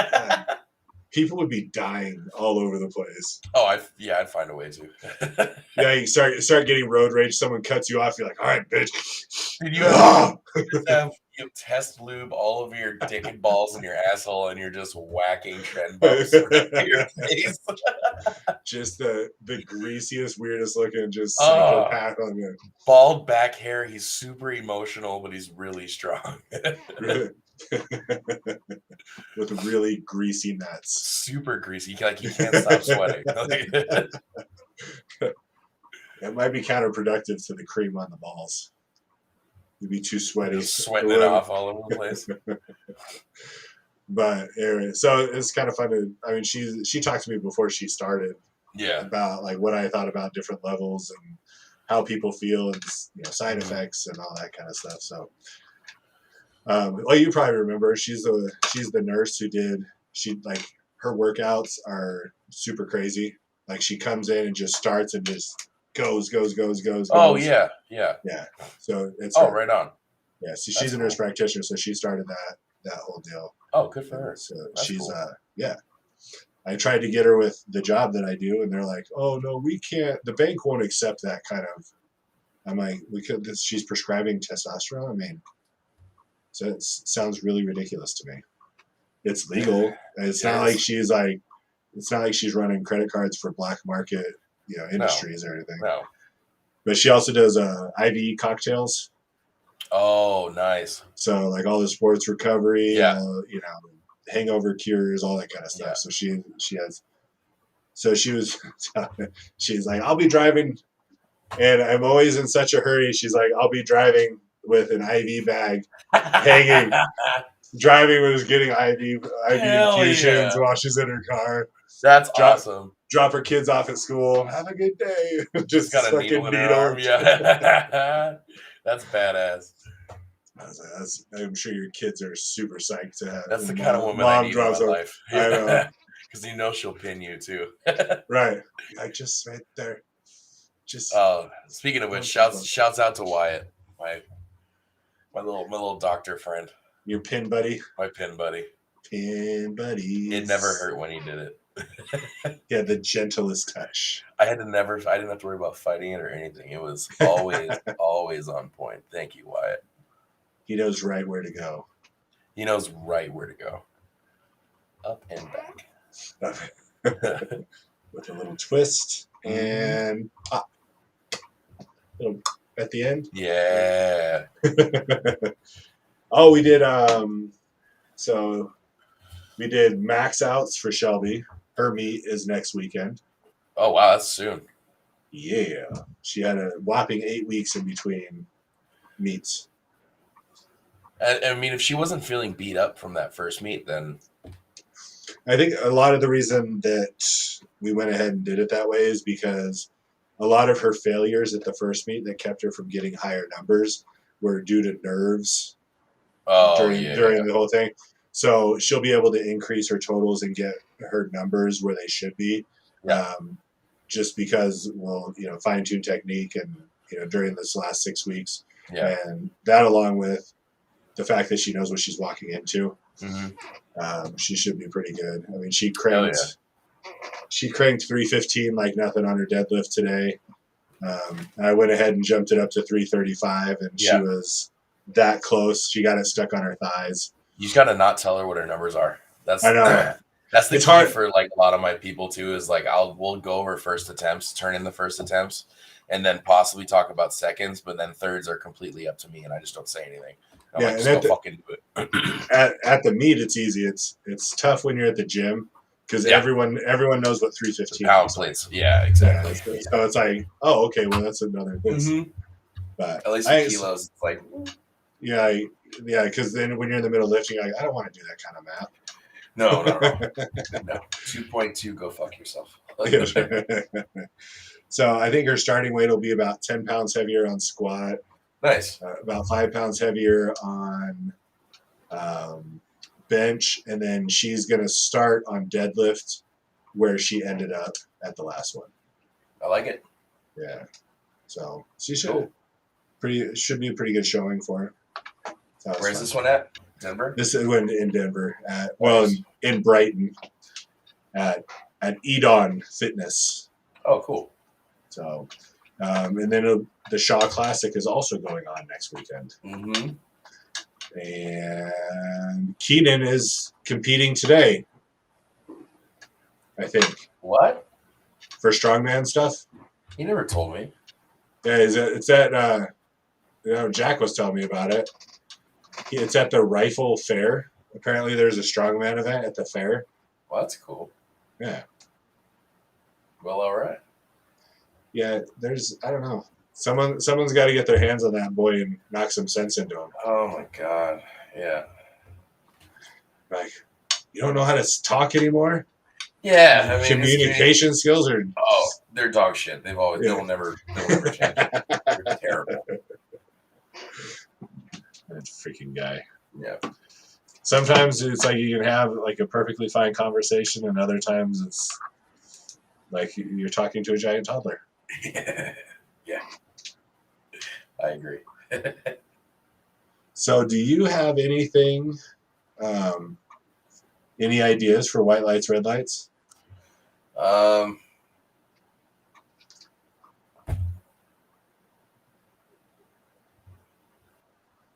People would be dying all over the place. Oh, I'd find a way to. Yeah, you start getting road rage. Someone cuts you off. You're like, all right, bitch. Dude, you have test lube all over your dick and balls and your asshole, and you're just whacking trend bumps right your face. Just the greasiest, weirdest looking, just psychopath on you. Bald back hair. He's super emotional, but he's really strong. With really greasy nuts. Super greasy. Like he can't stop sweating. It might be counterproductive to the cream on the balls. You'd be too sweaty. Just sweating it off all over the place. But anyway, so it's kind of fun to. I mean, she talked to me before she started. Yeah. About like what I thought about different levels and how people feel and side effects and all that kind of stuff. So. Well, you probably remember she's the nurse who her workouts are super crazy. Like she comes in and just starts and just goes. Oh yeah. So it's right on. Yeah, so she's a nurse practitioner, so she started that whole deal. Oh, good for her. So she's cool. I tried to get her with the job that I do, and they're like, "Oh no, we can't. The bank won't accept that kind of." I'm like, "We could." She's prescribing testosterone. I mean. So it sounds really ridiculous to me. It's legal. It's not like she's running credit cards for black market, industries or anything. No. But she also does IV cocktails. Oh, nice. So like all the sports recovery, hangover cures, all that kind of stuff. Yeah. So she has. So she's like, I'll be driving, and I'm always in such a hurry. She's like, I'll be driving with an IV bag hanging, driving was getting IV infusions while she's in her car. That's awesome. Drop her kids off at school. Have a good day. Just got a needle in her arm. Yeah. That's badass. I was like, I'm sure your kids are super psyched to have. That's the kind of woman I need in my life. I know. Because she'll pin you too. Right. Like just right there. Just. Speaking of which, shouts out to Wyatt, my little doctor friend. Your pin buddy? My pin buddy. Pin buddy. It never hurt when he did it. Yeah, the gentlest touch. I didn't have to worry about fighting it or anything. It was always on point. Thank you, Wyatt. He knows right where to go. He knows right where to go. Up and back. with a little twist and pop. At the end. Yeah. Oh, we did. So we did max outs for Shelby. Her meet is next weekend. Oh wow, that's soon. Yeah, she had a whopping 8 weeks in between meets. I mean, if she wasn't feeling beat up from that first meet, then I think a lot of the reason that we went ahead and did it that way is because a lot of her failures at the first meet that kept her from getting higher numbers were due to nerves during the whole thing. So she'll be able to increase her totals and get her numbers where they should be. Yeah. Just because we'll, fine tune technique and, during this last 6 weeks. Yeah. And that along with the fact that she knows what she's walking into, she should be pretty good. I mean, she cranked 315 like nothing on her deadlift today. I went ahead and jumped it up to 335, and she was that close. She got it stuck on her thighs. You just got to not tell her what her numbers are. I know. That's the It's key hard. for like a lot of my people too. Is like we'll go over first attempts, turn in the first attempts, and then possibly talk about seconds. But then thirds are completely up to me, and I just don't say anything. I'm like, just go fucking do it. At the meet, it's easy. It's tough when you're at the gym because everyone knows what 315 pound plates. Yeah, exactly. Yeah, so it's like, oh, okay, well that's another thing. But at least the kilos, it's like yeah, because then when you're in the middle of lifting, you're like, I don't want to do that kind of math. No. 2.2, go fuck yourself. So I think her starting weight will be about 10 pounds heavier on squat. Nice. About 5 pounds heavier on bench, and then she's going to start on deadlift where she ended up at the last one. I like it. Yeah. So she should be a pretty good showing for her. Where's this one at? Denver? This is in Denver. In Brighton at Edon Fitness. Oh, cool. So, and then the Shaw Classic is also going on next weekend. And Keenan is competing today, I think. What? For strongman stuff? He never told me. Yeah, Jack was telling me about it. It's at the Rifle Fair. Apparently there's a strongman event at the fair. Well, that's cool. Yeah. Well, all right. Yeah, I don't know. Someone's got to get their hands on that boy and knock some sense into him. Oh my god. Yeah. Like, you don't know how to talk anymore? Yeah, I mean, communication skills are. Oh, they're dog shit. They'll never change. They're terrible. That freaking guy. Yeah. Sometimes it's like you can have like a perfectly fine conversation, and other times it's like you're talking to a giant toddler. Yeah. I agree. So, do you have anything, any ideas for white lights, red lights? Not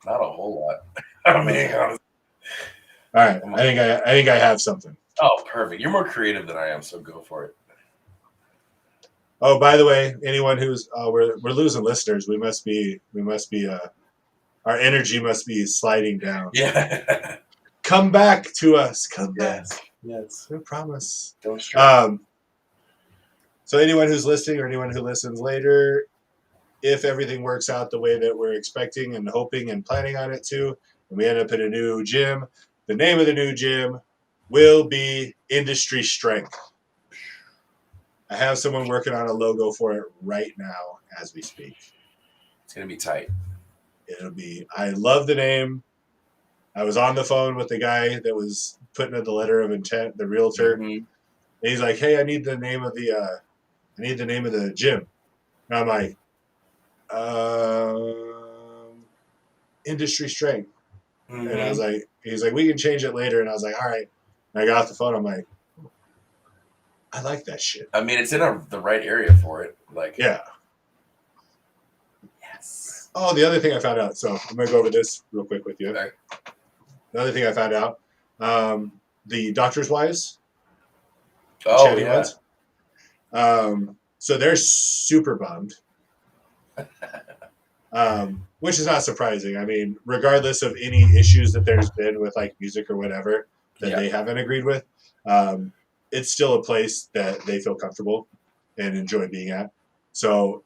a whole lot. I mean, all right. I think I have something. Oh, perfect. You're more creative than I am, so go for it. Oh, by the way, anyone who's we're losing listeners. We must be our energy must be sliding down. Yeah. Come back to us. Come back. Yes. I promise. Don't stress. So anyone who's listening or anyone who listens later, if everything works out the way that we're expecting and hoping and planning on it to, and we end up at a new gym, the name of the new gym will be Industry Strength. I have someone working on a logo for it right now as we speak. It's going to be tight. I love the name. I was on the phone with the guy that was putting in the letter of intent, the realtor. Mm-hmm. And he's like, "Hey, I need the name of the gym." And I'm like, Industry Strength. Mm-hmm. And I was like, he's like, "We can change it later." And I was like, "All right." And I got off the phone. I'm like, I like that shit. I mean, it's in the right area for it. Like, yeah. Yes. Oh, the other thing I found out. So I'm gonna go over this real quick with you. Okay. The other thing I found out, the Doctor's Wives. Oh, Chevy yeah. ones. So they're super bummed. Which is not surprising. I mean, regardless of any issues that there's been with like music or whatever that they haven't agreed with, it's still a place that they feel comfortable and enjoy being at. So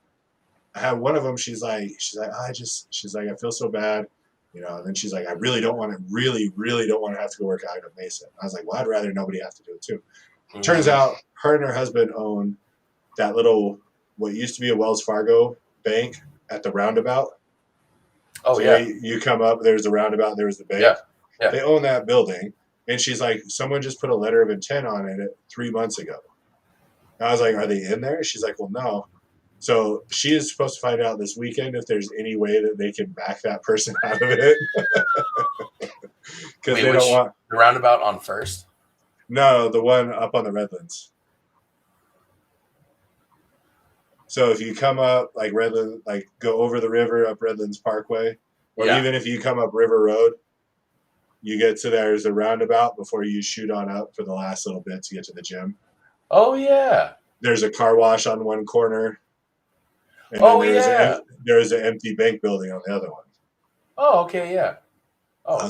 I have one of them. She's like, I feel so bad, And then she's like, I really don't want to have to go work out at Mesa. I was like, well, I'd rather nobody have to do it too. Mm-hmm. Turns out, her and her husband own that little what used to be a Wells Fargo bank at the roundabout. Oh, so yeah. You come up, there's the roundabout, there's the bank. Yeah. They own that building. And she's like, someone just put a letter of intent on it 3 months ago. And I was like, are they in there? She's like, well, no. So she is supposed to find out this weekend if there's any way that they can back that person out of it. Because they don't want the roundabout on First. No, the one up on the Redlands. So if you come up like Redland, like go over the river up Redlands Parkway, or even if you come up River Road, you get to there's a roundabout before you shoot on up for the last little bit to get to the gym. Oh yeah. There's a car wash on one corner. And there's an empty bank building on the other one. Oh, okay, yeah. Oh, I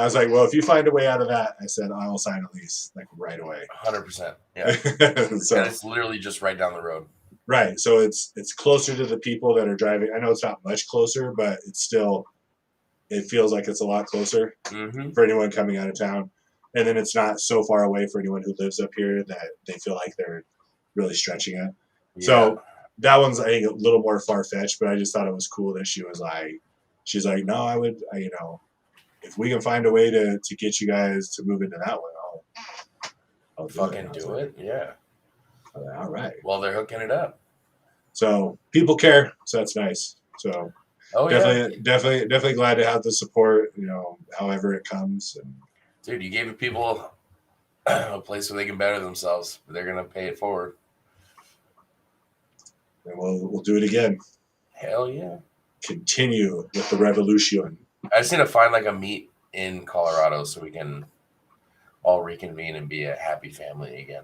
was like, well, if you find a way out of that, I said I will sign a lease like right away. 100%. Yeah. So, and it's literally just right down the road. Right. So it's closer to the people that are driving. I know it's not much closer, but it's still, it feels like it's a lot closer for anyone coming out of town. And then it's not so far away for anyone who lives up here that they feel like they're really stretching it. Yeah. So that one's, I think, a little more far-fetched, but I just thought it was cool that she's like, no, I would, if we can find a way to get you guys to move into that one, I'll fucking do it. Yeah. All right. Well, they're hooking it up. So people care. So that's nice. So definitely glad to have the support, however it comes. And, dude, you gave people a place where they can better themselves. They're going to pay it forward. And we'll do it again. Hell yeah. Continue with the revolution. I just need to find like a meet in Colorado so we can all reconvene and be a happy family again.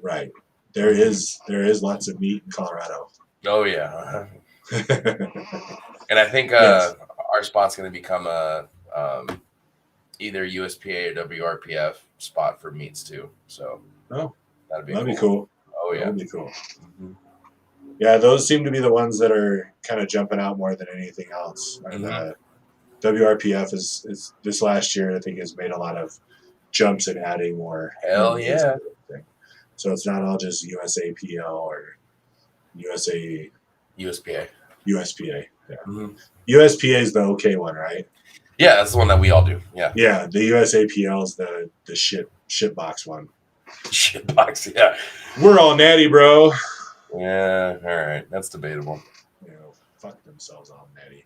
Right. There is lots of meat in Colorado. Oh yeah. And I think our spot's going to become a either USPA or WRPF spot for meets too. So that'd be cool. Oh yeah. That'd be cool. Mm-hmm. Yeah, those seem to be the ones that are kind of jumping out more than anything else. And WRPF is this last year, I think, has made a lot of jumps in adding more. Hell yeah. So it's not all just USAPL or USPA. Yeah. Mm-hmm. USPA is the okay one, right? Yeah, that's the one that we all do. Yeah. Yeah, the USAPL is the shit box one. Shit box, yeah. We're all natty, bro. Yeah, all right. That's debatable. Fuck themselves all natty.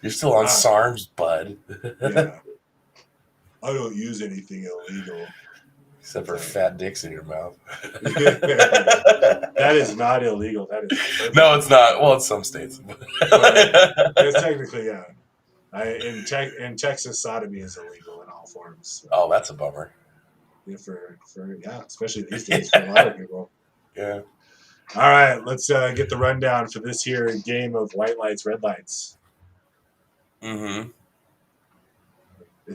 You're still on SARMs, bud. Yeah. I don't use anything illegal. Except for fat dicks in your mouth. That is not illegal. That is perfect. No, it's not. Well, in some states. It's technically, yeah. In Texas, sodomy is illegal in all forms. So. Oh, that's a bummer. Yeah, especially these days for a lot of people. Yeah. All right, let's get the rundown for this here game of white lights, red lights. Mm-hmm.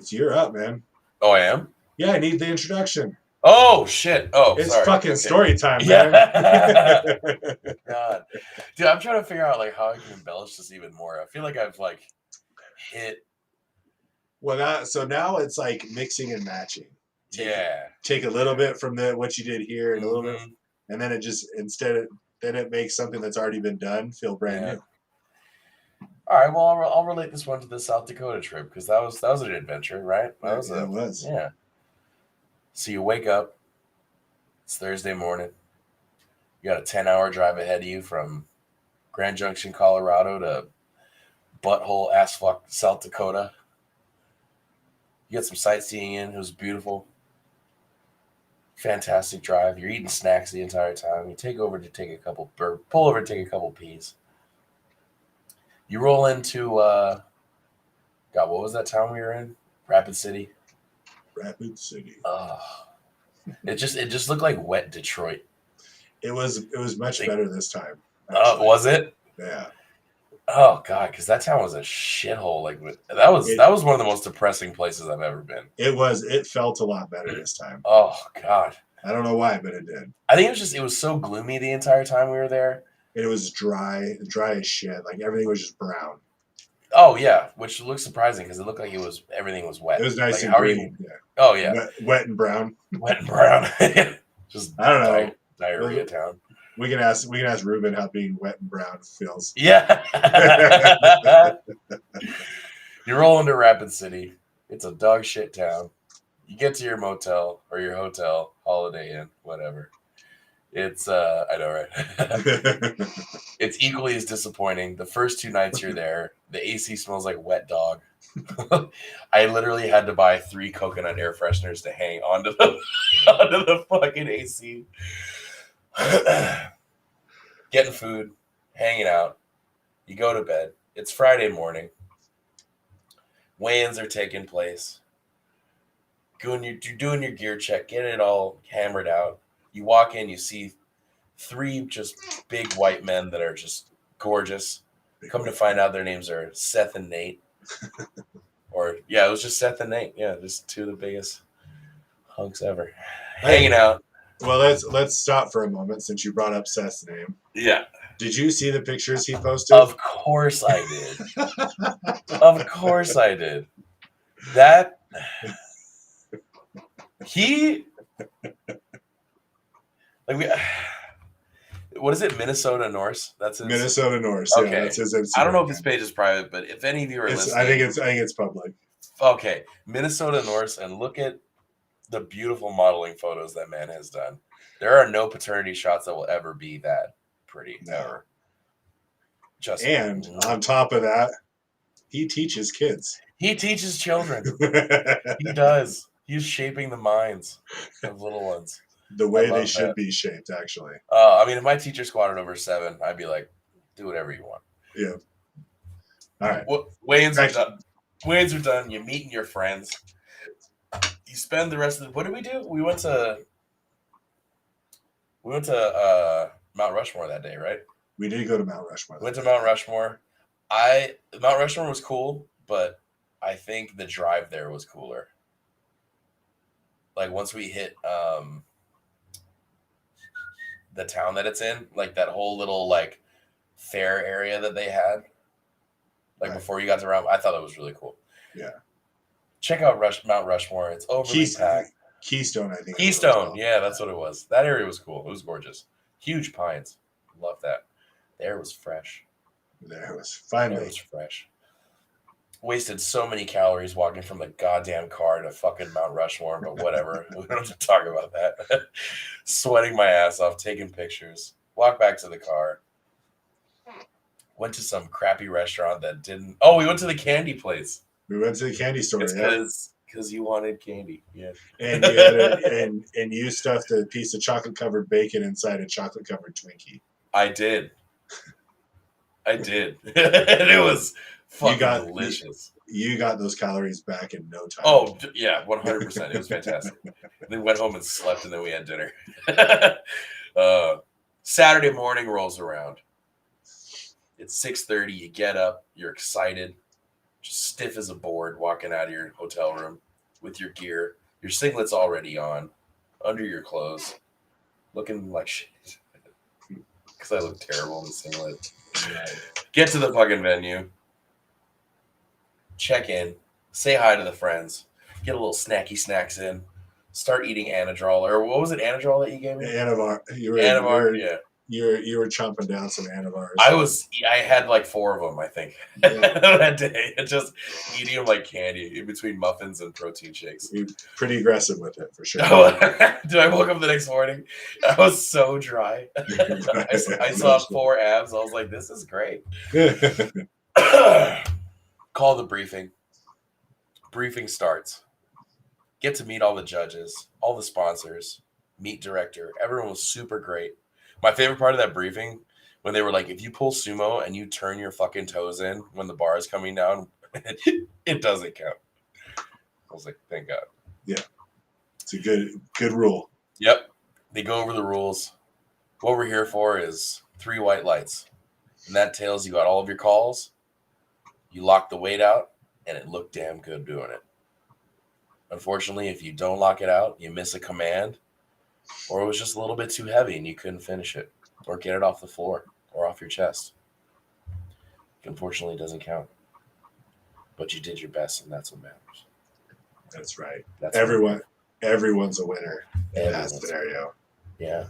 You're up, man. Oh, I am? Yeah, I need the introduction. Oh, shit. Oh, it's sorry. Fucking story time, man. God. Dude, I'm trying to figure out how I can embellish this even more. I feel like I've hit. Well, now it's like mixing and matching. Take a little bit from what you did here and a little bit, and then it just then it makes something that's already been done feel brand new. All right, well, I'll relate this one to the South Dakota trip because that was an adventure, right? It was. Yeah. So you wake up. It's Thursday morning. You got a 10-hour drive ahead of you from Grand Junction, Colorado to butthole ass fuck South Dakota. You got some sightseeing in. It was beautiful. Fantastic drive. You're eating snacks the entire time. You pull over to take a couple peas. You roll into, God, what was that town we were in? Rapid City. Rapid City. It just looked like wet Detroit. It was much better this time. Was it? Yeah. Oh God, because that town was a shithole. Like that was one of the most depressing places I've ever been. It felt a lot better this time. Oh God. I don't know why, but it did. I think it was so gloomy the entire time we were there. It was dry as shit. Like everything was just brown. Oh yeah, which looks surprising because it looked like everything was wet. It was nice like, and how green. Yeah. Oh yeah. Wet and brown. Wet and brown. Just I don't know. Diarrhea town. We can ask Ruben how being wet and brown feels. Yeah. You roll into Rapid City. It's a dog shit town. You get to your motel or your hotel, Holiday Inn, whatever. It's I know, right? It's equally as disappointing. The first 2 nights you're there, the AC smells like wet dog. I literally had to buy 3 coconut air fresheners to hang onto the fucking AC. Getting food, hanging out. You go to bed. It's Friday morning. Weigh-ins are taking place. You're doing your gear check, getting it all hammered out. You walk in, you see 3 just big white men that are just gorgeous. Come to find out their names are Seth and Nate. It was just Seth and Nate. Yeah, just 2 of the biggest hunks ever. Hanging out. Well, let's stop for a moment since you brought up Seth's name. Yeah. Did you see the pictures he posted? Of course I did. Of course I did. That he what is it? Minnesota Norse? That's his Minnesota Norse. Okay. Yeah, that's his Instagram. I don't know if his page is private, but if any of you are listening, I think it's public. Okay, Minnesota Norse, and look at the beautiful modeling photos that man has done. There are no paternity shots that will ever be that pretty ever. And on top of that, he teaches kids. He teaches children. He does. He's shaping the minds of little ones. The way they should be shaped, actually. I mean, if my teacher squatted over 7, I'd be like, do whatever you want. Yeah. All right. Weigh-ins are done. Weigh-ins are done. You're meeting your friends. You spend the rest of the... What did we do? We went to Mount Rushmore that day, right? We did go to Mount Rushmore. Went to Mount Rushmore. Mount Rushmore was cool, but I think the drive there was cooler. Like once we hit the town that it's in, like that whole little like fair area that they had, like before you got to Mount, I thought it was really cool. Yeah. Check out Mount Rushmore. It's overly packed. Keystone, I think. Keystone, yeah, that's what it was. That area was cool. It was gorgeous. Huge pines. Love that. The air was fresh. There it was. Finally. It was fresh. Wasted so many calories walking from the goddamn car to fucking Mount Rushmore, but whatever. We don't have to talk about that. Sweating my ass off, taking pictures. Walk back to the car. Went to some crappy restaurant that didn't... Oh, we went to the candy place. We went to the candy store, Because you wanted candy, yeah. And you had and you stuffed a piece of chocolate-covered bacon inside a chocolate-covered Twinkie. I did. And it was fucking delicious. You got those calories back in no time. Oh, yeah, 100%. It was fantastic. Then went home and slept, and then we had dinner. Saturday morning rolls around. It's 6:30. You get up. You're excited. Just stiff as a board walking out of your hotel room with your gear. Your singlet's already on, under your clothes, looking like shit. Because I look terrible in the singlet. Get to the fucking venue. Check in. Say hi to the friends. Get a little snacky snacks in. Start eating Anadrol. Or what was it, Anadrol that you gave me? Anavar. Anavar, yeah. You were chomping down some Anavars. I had like 4 of them, I think, that day. Just eating them like candy in between muffins and protein shakes. You're pretty aggressive with it, for sure. Did I woke up the next morning? I was so dry. I saw 4 abs. I was like, this is great. Call the briefing. Briefing starts. Get to meet all the judges, all the sponsors, meet director. Everyone was super great. My favorite part of that briefing, when they were like, if you pull sumo and you turn your fucking toes in when the bar is coming down, it doesn't count. I was like, thank God. Yeah. It's a good rule. Yep. They go over the rules. What we're here for is 3 white lights. And that tells you got all of your calls. You lock the weight out, and it looked damn good doing it. Unfortunately, if you don't lock it out, you miss a command, or it was just a little bit too heavy and you couldn't finish it, or get it off the floor or off your chest. Unfortunately, it doesn't count. But you did your best, and that's what matters. That's right. That's Everyone's a winner in that scenario. Yeah.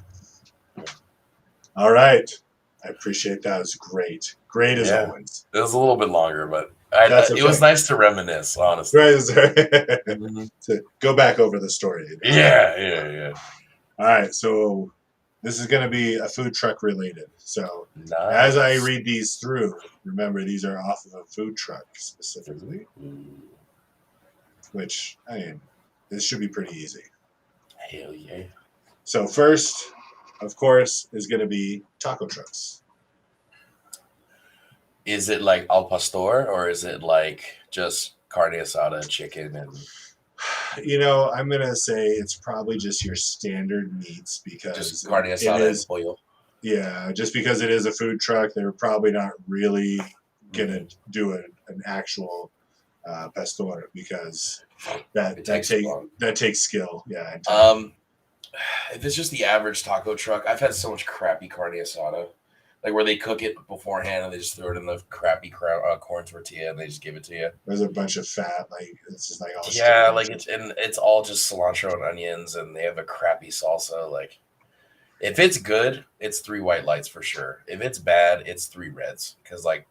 All right. I appreciate that. It was great. Great as always. It was a little bit longer, but it was nice to reminisce, honestly. Right. To go back over the story. Yeah. All right. So this is going to be a food truck related. So as I read these through, remember these are off of a food truck specifically, which, I mean, this should be pretty easy. Hell yeah. So first, of course, is going to be taco trucks. Is it like al pastor, or is it like just carne asada, chicken, and... I'm going to say it's probably just your standard meats because... Just carne asada and pollo. Yeah, just because it is a food truck, they're probably not really going to do an actual pastor because that takes skill. Yeah. If it's just the average taco truck, I've had so much crappy carne asada, like where they cook it beforehand and they just throw it in the crappy corn tortilla and they just give it to you. There's a bunch of fat, like it's just like all it's all just cilantro and onions, and they have a crappy salsa. Like, if it's good, it's 3 white lights for sure. If it's bad, it's 3 reds, because like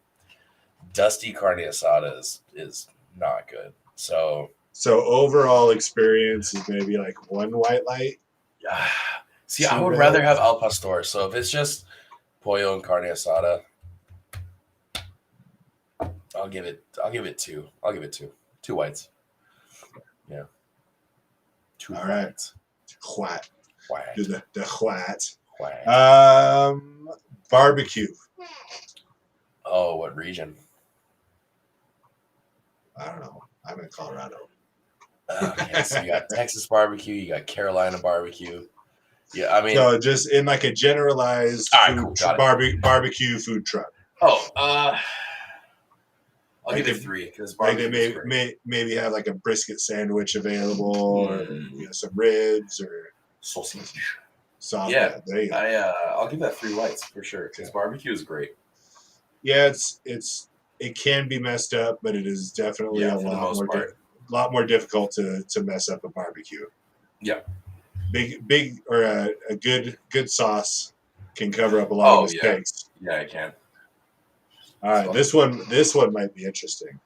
dusty carne asada is not good. So overall experience is maybe like 1 white light. See, I would rather have al pastor. So if it's just pollo and carne asada, I'll give it 2. I'll give it 2. 2 whites. Yeah. 2 whites. White. Do the white. White. Barbecue. Oh, what region? I don't know. I'm in Colorado. Okay, so you got Texas barbecue, you got Carolina barbecue. Yeah, I mean, so just in like a generalized barbecue food truck. I'll give it 3 because they maybe have like a brisket sandwich available, or some ribs or sausage. Yeah, there you go. I'll give that 3 whites for sure because barbecue is great. Yeah, it can be messed up, but it is definitely a lot more difficult to mess up a barbecue. Yeah. Big or a good sauce can cover up a lot of mistakes. Yeah, it can. All right, this one might be interesting.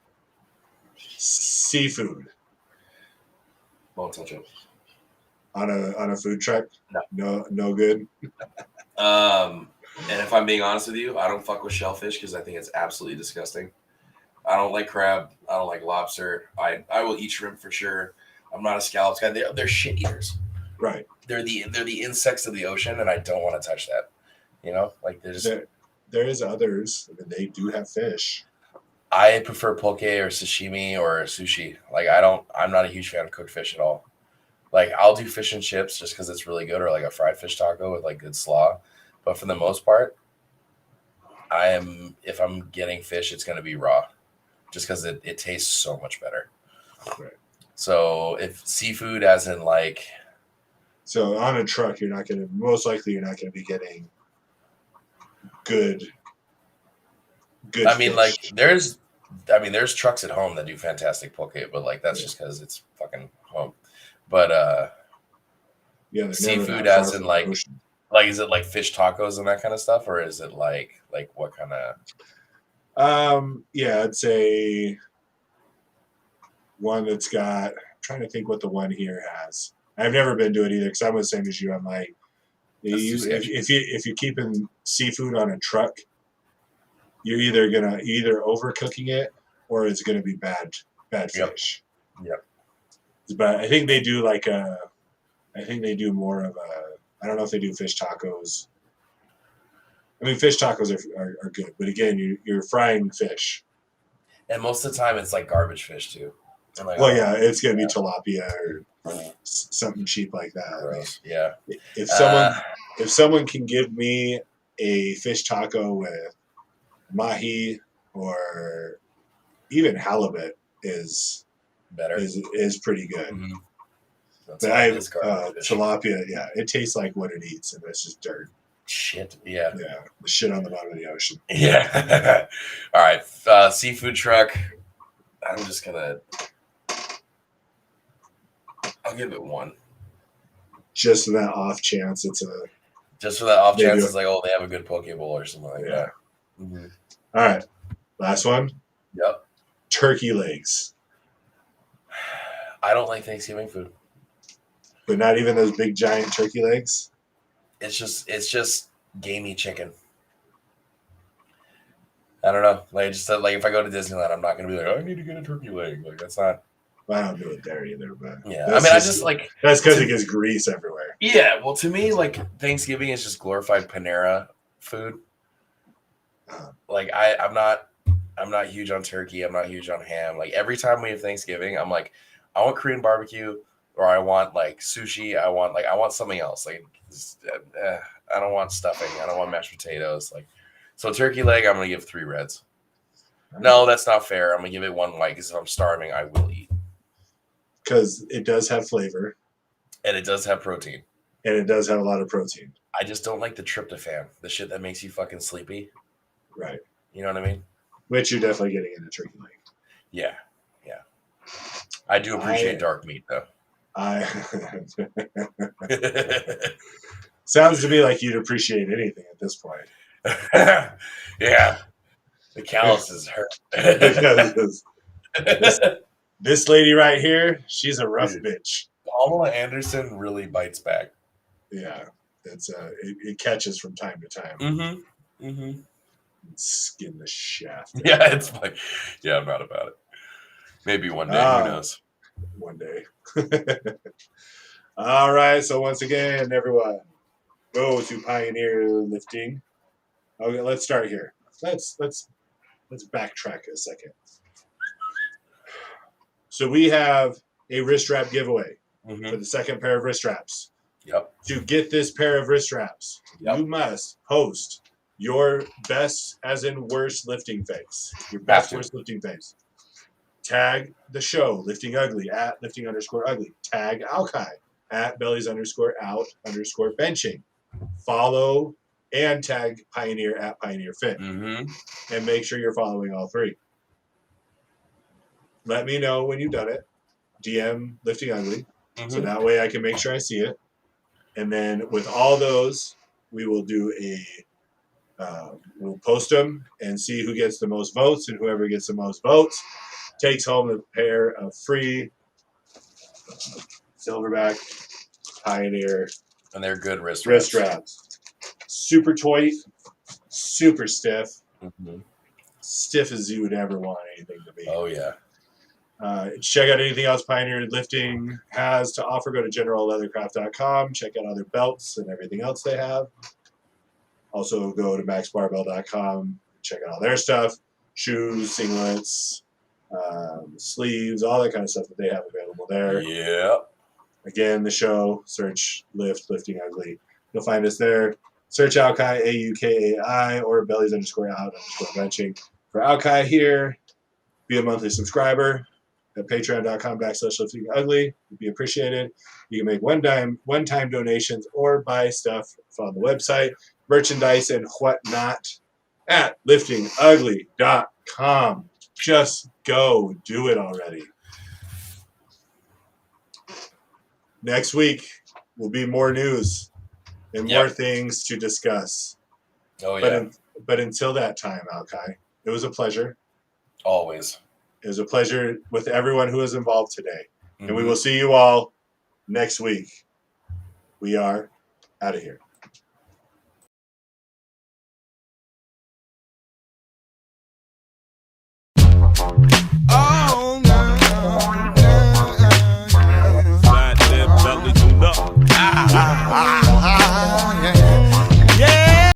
Seafood. Won't touch it. On a food truck? No good. And if I'm being honest with you, I don't fuck with shellfish because I think it's absolutely disgusting. I don't like crab. I don't like lobster. I will eat shrimp for sure. I'm not a scallops guy. They're shit eaters. Right. They're the insects of the ocean, and I don't want to touch that. Like there is others. I mean, they do have fish. I prefer poke or sashimi or sushi. Like I'm not a huge fan of cooked fish at all. Like I'll do fish and chips just because it's really good, or like a fried fish taco with like good slaw. But for the most part, if I'm getting fish, it's going to be raw, just because it tastes so much better. Right. So if seafood, as in like, so on a truck, most likely you're not going to be getting good. I mean, fish. there's trucks at home that do fantastic poke, but like that's just because it's fucking home. But seafood, as in like is it like fish tacos and that kind of stuff, or is it like what kind of? I'd say one that's got. I'm trying to think what the one here has. I've never been to it either because I'm the same as you. I'm like, if you're keeping seafood on a truck, you're either overcooking it or it's gonna be bad fish. Yep. But I think they do more of a. I don't know if they do fish tacos. I mean, fish tacos are good, but again, you're frying fish. And most of the time, it's like garbage fish too. It's gonna be tilapia or something cheap like that. Gross. Yeah. If someone can give me a fish taco with mahi or even halibut is better. Is pretty good. Mm-hmm. But tilapia, yeah, it tastes like what it eats, and it's just dirt. Shit, yeah. Yeah, the shit on the bottom of the ocean. Yeah. All right, seafood truck. I'm just gonna. I'll give it 1. Just for that off chance, it's a. Just for that off chance, it's like, oh, they have a good poke bowl or something like that. Mm-hmm. All right, last one. Yep. Turkey legs. I don't like Thanksgiving food. But not even those big giant turkey legs. It's just gamey chicken. I don't know. Like if I go to Disneyland, I'm not gonna be like, I need to get a turkey leg. Like that's not. Well, I don't do it there either, but yeah. I mean, I just like that's because it gets grease everywhere. Yeah. Well, to me, like Thanksgiving is just glorified Panera food. Like I'm not huge on turkey. I'm not huge on ham. Like every time we have Thanksgiving, I'm like, I want Korean barbecue. Or I want like sushi. I want something else. Like I don't want stuffing. I don't want mashed potatoes. Like so, turkey leg. I'm gonna give 3 reds. No, that's not fair. I'm gonna give it 1 white because if I'm starving, I will eat. Because it does have flavor, and it does have protein, and it does have a lot of protein. I just don't like the tryptophan, the shit that makes you fucking sleepy. Right. You know what I mean? Which you're definitely getting in a turkey leg. Yeah, yeah. I do appreciate dark meat though. Sounds to me like you'd appreciate anything at this point. Yeah, the calluses hurt. this lady right here, she's a rough bitch. Pamela Anderson really bites back. Yeah, it's it catches from time to time. Mm-hmm. Mm-hmm. Skin the shaft. Yeah, it's like, yeah, I'm not about it. Maybe one day. Who knows? One day. All right. So once again, everyone, go to Pioneer Lifting. Okay, let's start here. Let's backtrack a second. So we have a wrist strap giveaway for the second pair of wrist straps. Yep. To get this pair of wrist straps, you must post your best, as in worst, lifting face. Your best, worst lifting face. Tag the show, Lifting Ugly, at lifting_ugly. Tag Alkai, at bellies_out_benching. Follow and tag Pioneer at Pioneer Fit. Mm-hmm. And make sure you're following all 3. Let me know when you've done it. DM Lifting Ugly. So that way I can make sure I see it. And then with all those, we will do we'll post them and see who gets the most votes, and whoever gets the most votes takes home a pair of free Silverback Pioneer. And they're good wrist straps. Super tight, super stiff. Mm-hmm. Stiff as you would ever want anything to be. Oh, yeah. Check out anything else Pioneer Lifting has to offer. Go to generalleathercraft.com. Check out other belts and everything else they have. Also, go to maxbarbell.com. Check out all their stuff. Shoes, singlets, sleeves, all that kind of stuff that they have available there. Yeah. Again, the show, search Lifting Ugly. You'll find us there. Search Alkai, AUKAI, or bellies_out_benching. For Alkai here, be a monthly subscriber at patreon.com/liftingugly. Would be appreciated. You can make one-time donations or buy stuff on the website, merchandise and whatnot at liftingugly.com. Just go do it already. Next week will be more news and more things to discuss. Oh, yeah. But until that time, Alkai, it was a pleasure. Always. It was a pleasure with everyone who was involved today. And we will see you all next week. We are out of here.